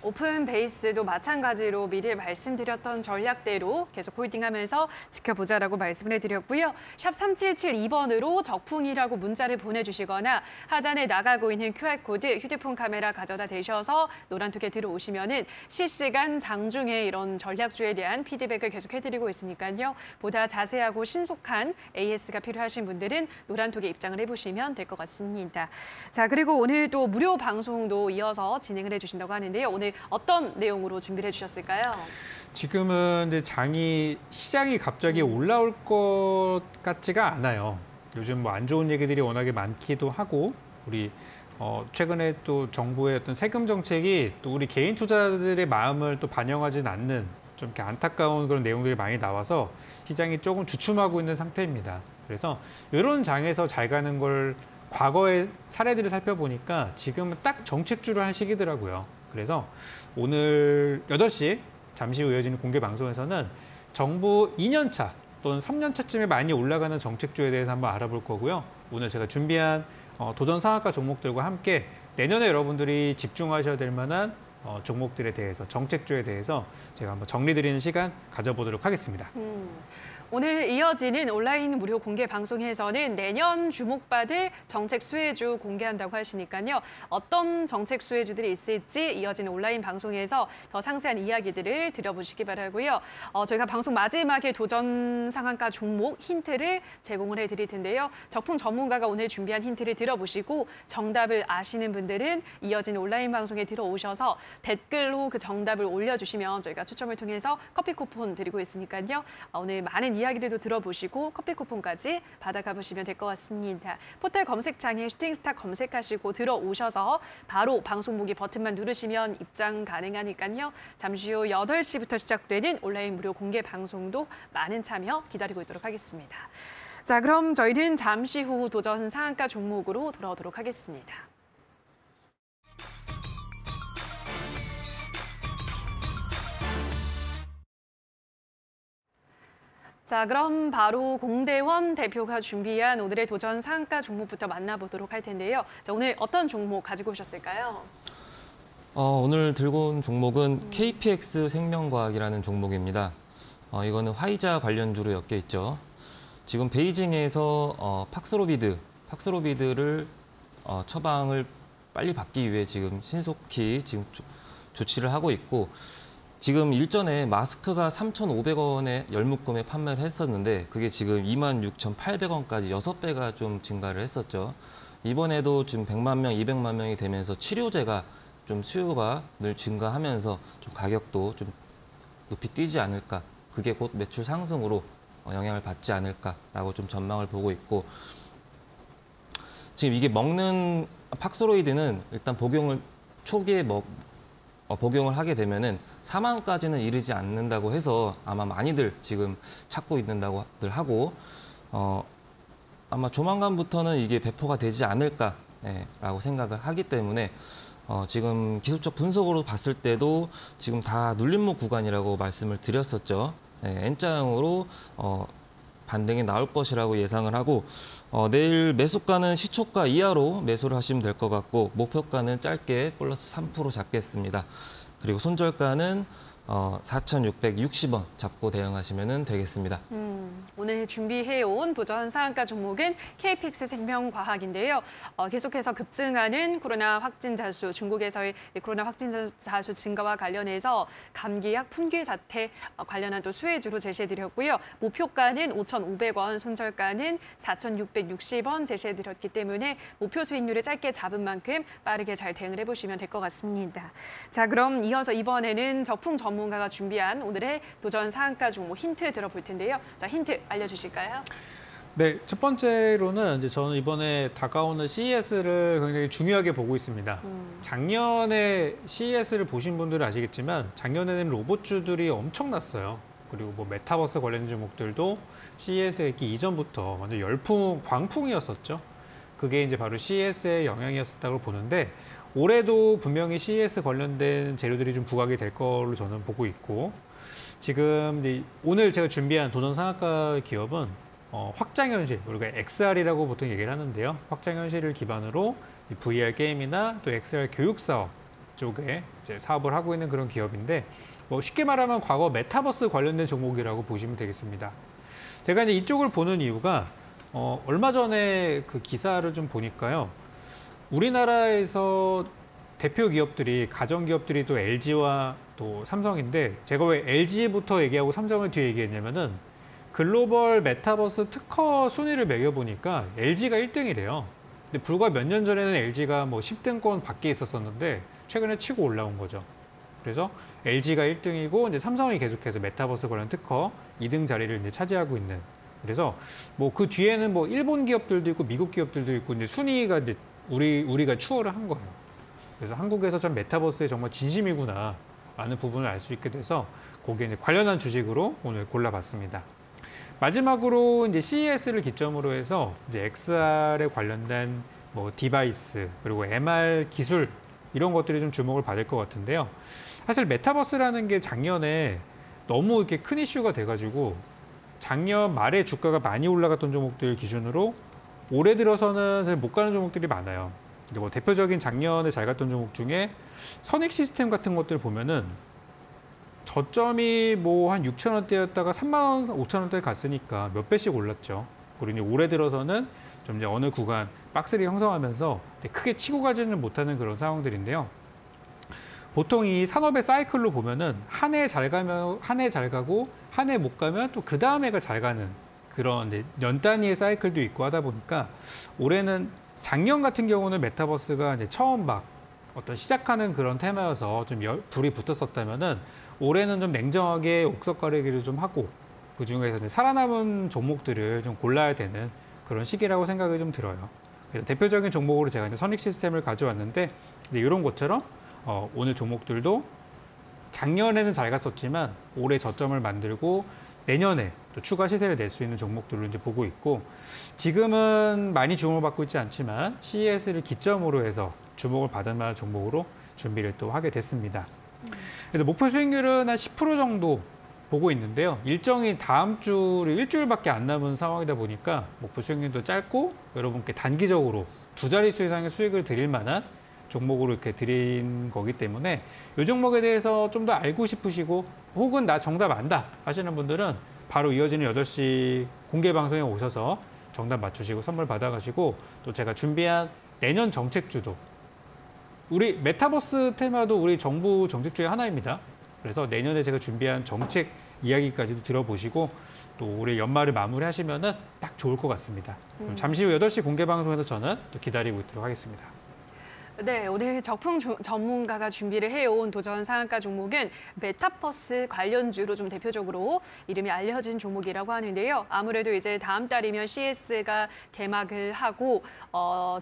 오픈 베이스도 마찬가지로 미리 말씀드렸던 전략대로 계속 홀딩하면서 지켜보자라고 말씀을 해드렸고요. 샵 3772번으로 적풍이라고 문자를 보내주시거나 하단에 나가고 있는 QR코드 휴대폰 카메라 가져다 대셔서 노란톡에 들어오시면은 실시간 장중에 이런 전략주에 대한 피드백을 계속 해드리고 있으니까요. 보다 자세하고 신속한 AS가 필요하신 분들은 노란톡에 입장을 해보시면 될 것 같습니다. 자, 그리고 오늘 또 무료 방송도 이어서 진행을 해주신다고 하는데요. 오늘 어떤 내용으로 준비를 해주셨을까요? 지금은 이제 시장이 갑자기 올라올 것 같지가 않아요. 요즘 뭐 안 좋은 얘기들이 워낙에 많기도 하고 우리 최근에 또 정부의 어떤 세금 정책이 또 우리 개인 투자자들의 마음을 또 반영하진 않는 좀 이렇게 안타까운 그런 내용들이 많이 나와서 시장이 조금 주춤하고 있는 상태입니다. 그래서 이런 장에서 잘 가는 걸 과거의 사례들을 살펴보니까 지금은 딱 정책주를 한 시기더라고요. 그래서 오늘 8시 잠시 후 이어지는 공개 방송에서는 정부 2년차 또는 3년차쯤에 많이 올라가는 정책주에 대해서 한번 알아볼 거고요. 오늘 제가 준비한 도전 상한가 종목들과 함께 내년에 여러분들이 집중하셔야 될 만한 종목들에 대해서, 정책주에 대해서 제가 한번 정리드리는 시간 가져보도록 하겠습니다. 오늘 이어지는 온라인 무료 공개 방송에서는 내년 주목받을 정책 수혜주 공개한다고 하시니까요. 어떤 정책 수혜주들이 있을지 이어지는 온라인 방송에서 더 상세한 이야기들을 들어보시기 바라고요. 저희가 방송 마지막에 도전 상한가 종목 힌트를 제공을 해드릴 텐데요. 적풍 전문가가 오늘 준비한 힌트를 들어보시고 정답을 아시는 분들은 이어지는 온라인 방송에 들어오셔서 댓글로 그 정답을 올려주시면 저희가 추첨을 통해서 커피 쿠폰 드리고 있으니까요. 오늘 많은 이야기들도 들어보시고 커피 쿠폰까지 받아가 보시면 될 것 같습니다. 포털 검색창에 슈팅스타 검색하시고 들어오셔서 바로 방송 보기 버튼만 누르시면 입장 가능하니까요. 잠시 후 8시부터 시작되는 온라인 무료 공개 방송도 많은 참여 기다리고 있도록 하겠습니다. 자, 그럼 저희는 잠시 후 도전 상한가 종목으로 돌아오도록 하겠습니다. 자, 그럼 바로 공대원 대표가 준비한 오늘의 도전 상한가 종목부터 만나보도록 할 텐데요. 자, 오늘 어떤 종목 가지고 오셨을까요? 오늘 들고 온 종목은 KPX 생명과학이라는 종목입니다. 이거는 화이자 관련주로 엮여 있죠. 지금 베이징에서 팍스로비드를 처방을 빨리 받기 위해 지금 신속히 지금 조치를 하고 있고, 지금 일전에 마스크가 3,500원에 열묶음에 판매를 했었는데 그게 지금 26,800원까지 6배가 좀 증가를 했었죠. 이번에도 지금 100만 명, 200만 명이 되면서 치료제가 좀 수요가 늘 증가하면서 좀 가격도 좀 높이 뛰지 않을까. 그게 곧 매출 상승으로 영향을 받지 않을까라고 좀 전망을 보고 있고, 지금 이게 먹는 팍스로이드는 일단 초기에 복용을 하게 되면은 사망까지는 이르지 않는다고 해서 아마 많이들 지금 찾고 있는다고들 하고, 아마 조만간부터는 이게 배포가 되지 않을까라고 생각을 하기 때문에 지금 기술적 분석으로 봤을 때도 지금 다 눌림목 구간이라고 말씀을 드렸었죠. N자형으로 반등이 나올 것이라고 예상을 하고, 내일 매수가는 시초가 이하로 매수를 하시면 될 것 같고, 목표가는 짧게 플러스 3% 잡겠습니다. 그리고 손절가는 4,660원 잡고 대응하시면 되겠습니다. 오늘 준비해온 도전 상한가 종목은 KPX 생명과학인데요. 계속해서 급증하는 코로나 확진자 수, 중국에서의 코로나 확진자 수 증가와 관련해서 감기약 품귀 사태 관련한 또 수혜주로 제시해드렸고요. 목표가는 5,500원, 손절가는 4,660원 제시해드렸기 때문에 목표 수익률을 짧게 잡은 만큼 빠르게 잘 대응을 해보시면 될 것 같습니다. 자, 그럼 이어서 이번에는 적풍 전문가가 준비한 오늘의 도전 상한가 종목 힌트 들어볼 텐데요. 자, 힌트 알려주실까요? 네, 첫 번째로는 이제 저는 이번에 다가오는 CES를 굉장히 중요하게 보고 있습니다. 작년에 CES를 보신 분들은 아시겠지만 작년에는 로봇주들이 엄청났어요. 그리고 뭐 메타버스 관련 종목들도 CES가 있기 이전부터 완전 광풍이었었죠. 그게 이제 바로 CES의 영향이었다고 보는데, 올해도 분명히 CES 관련된 재료들이 좀 부각이 될 걸로 저는 보고 있고, 지금 이제 오늘 제가 준비한 도전 상한가 기업은 확장현실, 우리가 XR이라고 보통 얘기를 하는데요. 확장현실을 기반으로 VR 게임이나 또 XR 교육 사업 쪽에 이제 사업을 하고 있는 그런 기업인데 뭐 쉽게 말하면 과거 메타버스 관련된 종목이라고 보시면 되겠습니다. 제가 이제 이쪽을 보는 이유가 얼마 전에 그 기사를 좀 보니까요. 우리나라에서 대표 기업들이 가전 기업들이 또 LG와 또 삼성인데 제가 왜 LG부터 얘기하고 삼성을 뒤에 얘기했냐면은 글로벌 메타버스 특허 순위를 매겨보니까 LG가 1등이래요. 근데 불과 몇 년 전에는 LG가 뭐 10등권 밖에 있었었는데 최근에 치고 올라온 거죠. 그래서 LG가 1등이고 이제 삼성이 계속해서 메타버스 관련 특허 2등 자리를 이제 차지하고 있는. 그래서 뭐 그 뒤에는 뭐 일본 기업들도 있고 미국 기업들도 있고 이제 순위가 이제 우리가 추월을 한 거예요. 그래서 한국에서 전 메타버스에 정말 진심이구나 라는 부분을 알 수 있게 돼서 거기에 이제 관련한 주식으로 오늘 골라봤습니다. 마지막으로 이제 CES를 기점으로 해서 이제 XR에 관련된 뭐 디바이스 그리고 MR 기술 이런 것들이 좀 주목을 받을 것 같은데요. 사실 메타버스라는 게 작년에 너무 이렇게 큰 이슈가 돼가지고 작년 말에 주가가 많이 올라갔던 종목들 기준으로 올해 들어서는 사실 못 가는 종목들이 많아요. 뭐 대표적인 작년에 잘 갔던 종목 중에 선익 시스템 같은 것들 보면은 저점이 뭐 한 6,000원대였다가 3만 원, 5,000원대 갔으니까 몇 배씩 올랐죠. 그리고 이제 올해 들어서는 좀 이제 어느 구간 박스를 형성하면서 크게 치고 가지는 못하는 그런 상황들인데요. 보통 이 산업의 사이클로 보면은 한 해 잘 가면 한 해 잘 가고 한 해 못 가면 또 그 다음 해가 잘 가는 그런 이제 년 단위의 사이클도 있고 하다 보니까 올해는 작년 같은 경우는 메타버스가 이제 처음 막 어떤 시작하는 그런 테마여서 좀 불이 붙었었다면은 올해는 좀 냉정하게 옥석 가리기를 좀 하고 그 중에서 이제 살아남은 종목들을 좀 골라야 되는 그런 시기라고 생각이 좀 들어요. 그래서 대표적인 종목으로 제가 이제 선익 시스템을 가져왔는데 이제 이런 것처럼 오늘 종목들도 작년에는 잘 갔었지만 올해 저점을 만들고 내년에 또 추가 시세를 낼 수 있는 종목들로 이제 보고 있고 지금은 많이 주목을 받고 있지 않지만 CES를 기점으로 해서 주목을 받을 만한 종목으로 준비를 또 하게 됐습니다. 그래서 목표 수익률은 한 10% 정도 보고 있는데요. 일정이 다음 주를 일주일밖에 안 남은 상황이다 보니까 목표 수익률도 짧고 여러분께 단기적으로 두 자릿수 이상의 수익을 드릴 만한 종목으로 이렇게 드린 거기 때문에 이 종목에 대해서 좀 더 알고 싶으시고 혹은 나 정답 안다 하시는 분들은 바로 이어지는 8시 공개 방송에 오셔서 정답 맞추시고 선물 받아가시고 또 제가 준비한 내년 정책주도 우리 메타버스 테마도 우리 정부 정책 중에 하나입니다. 그래서 내년에 제가 준비한 정책 이야기까지도 들어보시고 또 올해 연말을 마무리하시면은 딱 좋을 것 같습니다. 그럼 잠시 후 8시 공개 방송에서 저는 또 기다리고 있도록 하겠습니다. 네, 오늘 적풍 전문가가 준비를 해온 도전 상한가 종목은 메타버스 관련주로 좀 대표적으로 이름이 알려진 종목이라고 하는데요. 아무래도 이제 다음 달이면 CES가 개막을 하고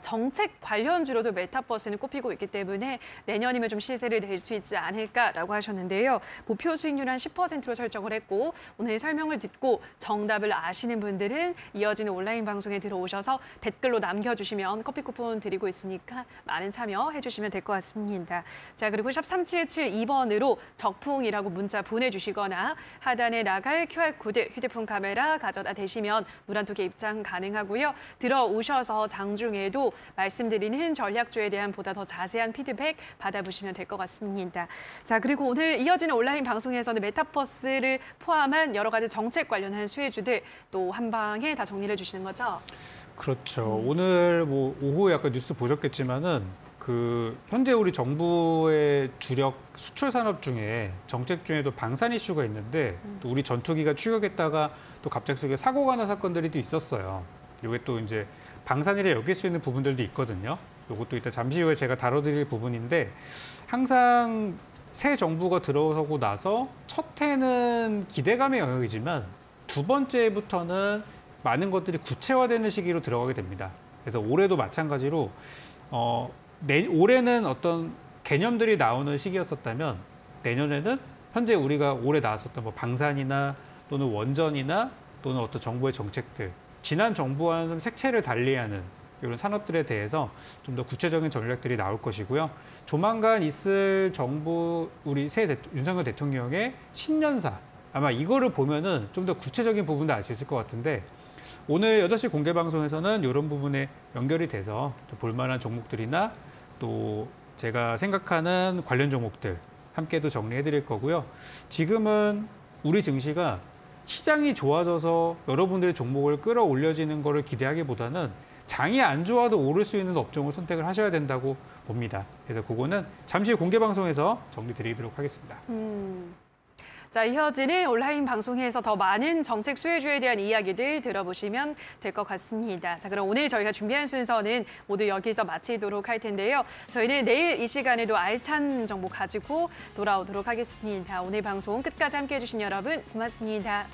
정책 관련주로도 메타버스는 꼽히고 있기 때문에 내년이면 좀 시세를 낼 수 있지 않을까라고 하셨는데요. 목표 수익률 한 10%로 설정을 했고 오늘 설명을 듣고 정답을 아시는 분들은 이어지는 온라인 방송에 들어오셔서 댓글로 남겨주시면 커피 쿠폰 드리고 있으니까 많은 참여해 주시면 될 것 같습니다. 자, 그리고 샵 3772번으로 적풍이라고 문자 보내주시거나 하단에 나갈 QR코드 휴대폰 카메라 가져다 대시면 노란톡에 입장 가능하고요. 들어오셔서 장중에도 말씀드리는 전략주에 대한 보다 더 자세한 피드백 받아보시면 될 것 같습니다. 자, 그리고 오늘 이어지는 온라인 방송에서는 메타버스를 포함한 여러 가지 정책 관련한 수혜주들 또 한 방에 다 정리를 해주시는 거죠? 그렇죠. 오늘 뭐 오후에 아까 뉴스 보셨겠지만은 현재 우리 정부의 주력 수출 산업 중에 정책 중에도 방산 이슈가 있는데 또 우리 전투기가 추격했다가 또 갑작스럽게 사고가 난 사건들이 또 있었어요. 이게 또 이제 방산이라 여길 수 있는 부분들도 있거든요. 이것도 이따 잠시 후에 제가 다뤄드릴 부분인데 항상 새 정부가 들어서고 나서 첫 해는 기대감의 영역이지만 두 번째부터는 많은 것들이 구체화되는 시기로 들어가게 됩니다. 그래서 올해도 마찬가지로 올해는 어떤 개념들이 나오는 시기였었다면 내년에는 현재 우리가 올해 나왔었던 뭐 방산이나 또는 원전이나 또는 어떤 정부의 정책들, 지난 정부와는 좀 색채를 달리하는 이런 산업들에 대해서 좀 더 구체적인 전략들이 나올 것이고요. 조만간 있을 정부, 우리 윤석열 대통령의 신년사, 아마 이거를 보면은 좀 더 구체적인 부분도 알 수 있을 것 같은데 오늘 8시 공개 방송에서는 이런 부분에 연결이 돼서 볼만한 종목들이나 또 제가 생각하는 관련 종목들 함께도 정리해 드릴 거고요. 지금은 우리 증시가 시장이 좋아져서 여러분들의 종목을 끌어올려지는 거를 기대하기보다는 장이 안 좋아도 오를 수 있는 업종을 선택을 하셔야 된다고 봅니다. 그래서 그거는 잠시 공개 방송에서 정리 드리도록 하겠습니다. 자, 이어지는 온라인 방송에서 더 많은 정책 수혜주에 대한 이야기들 들어보시면 될 것 같습니다. 자, 그럼 오늘 저희가 준비한 순서는 모두 여기서 마치도록 할 텐데요. 저희는 내일 이 시간에도 알찬 정보 가지고 돌아오도록 하겠습니다. 오늘 방송 끝까지 함께해 주신 여러분 고맙습니다.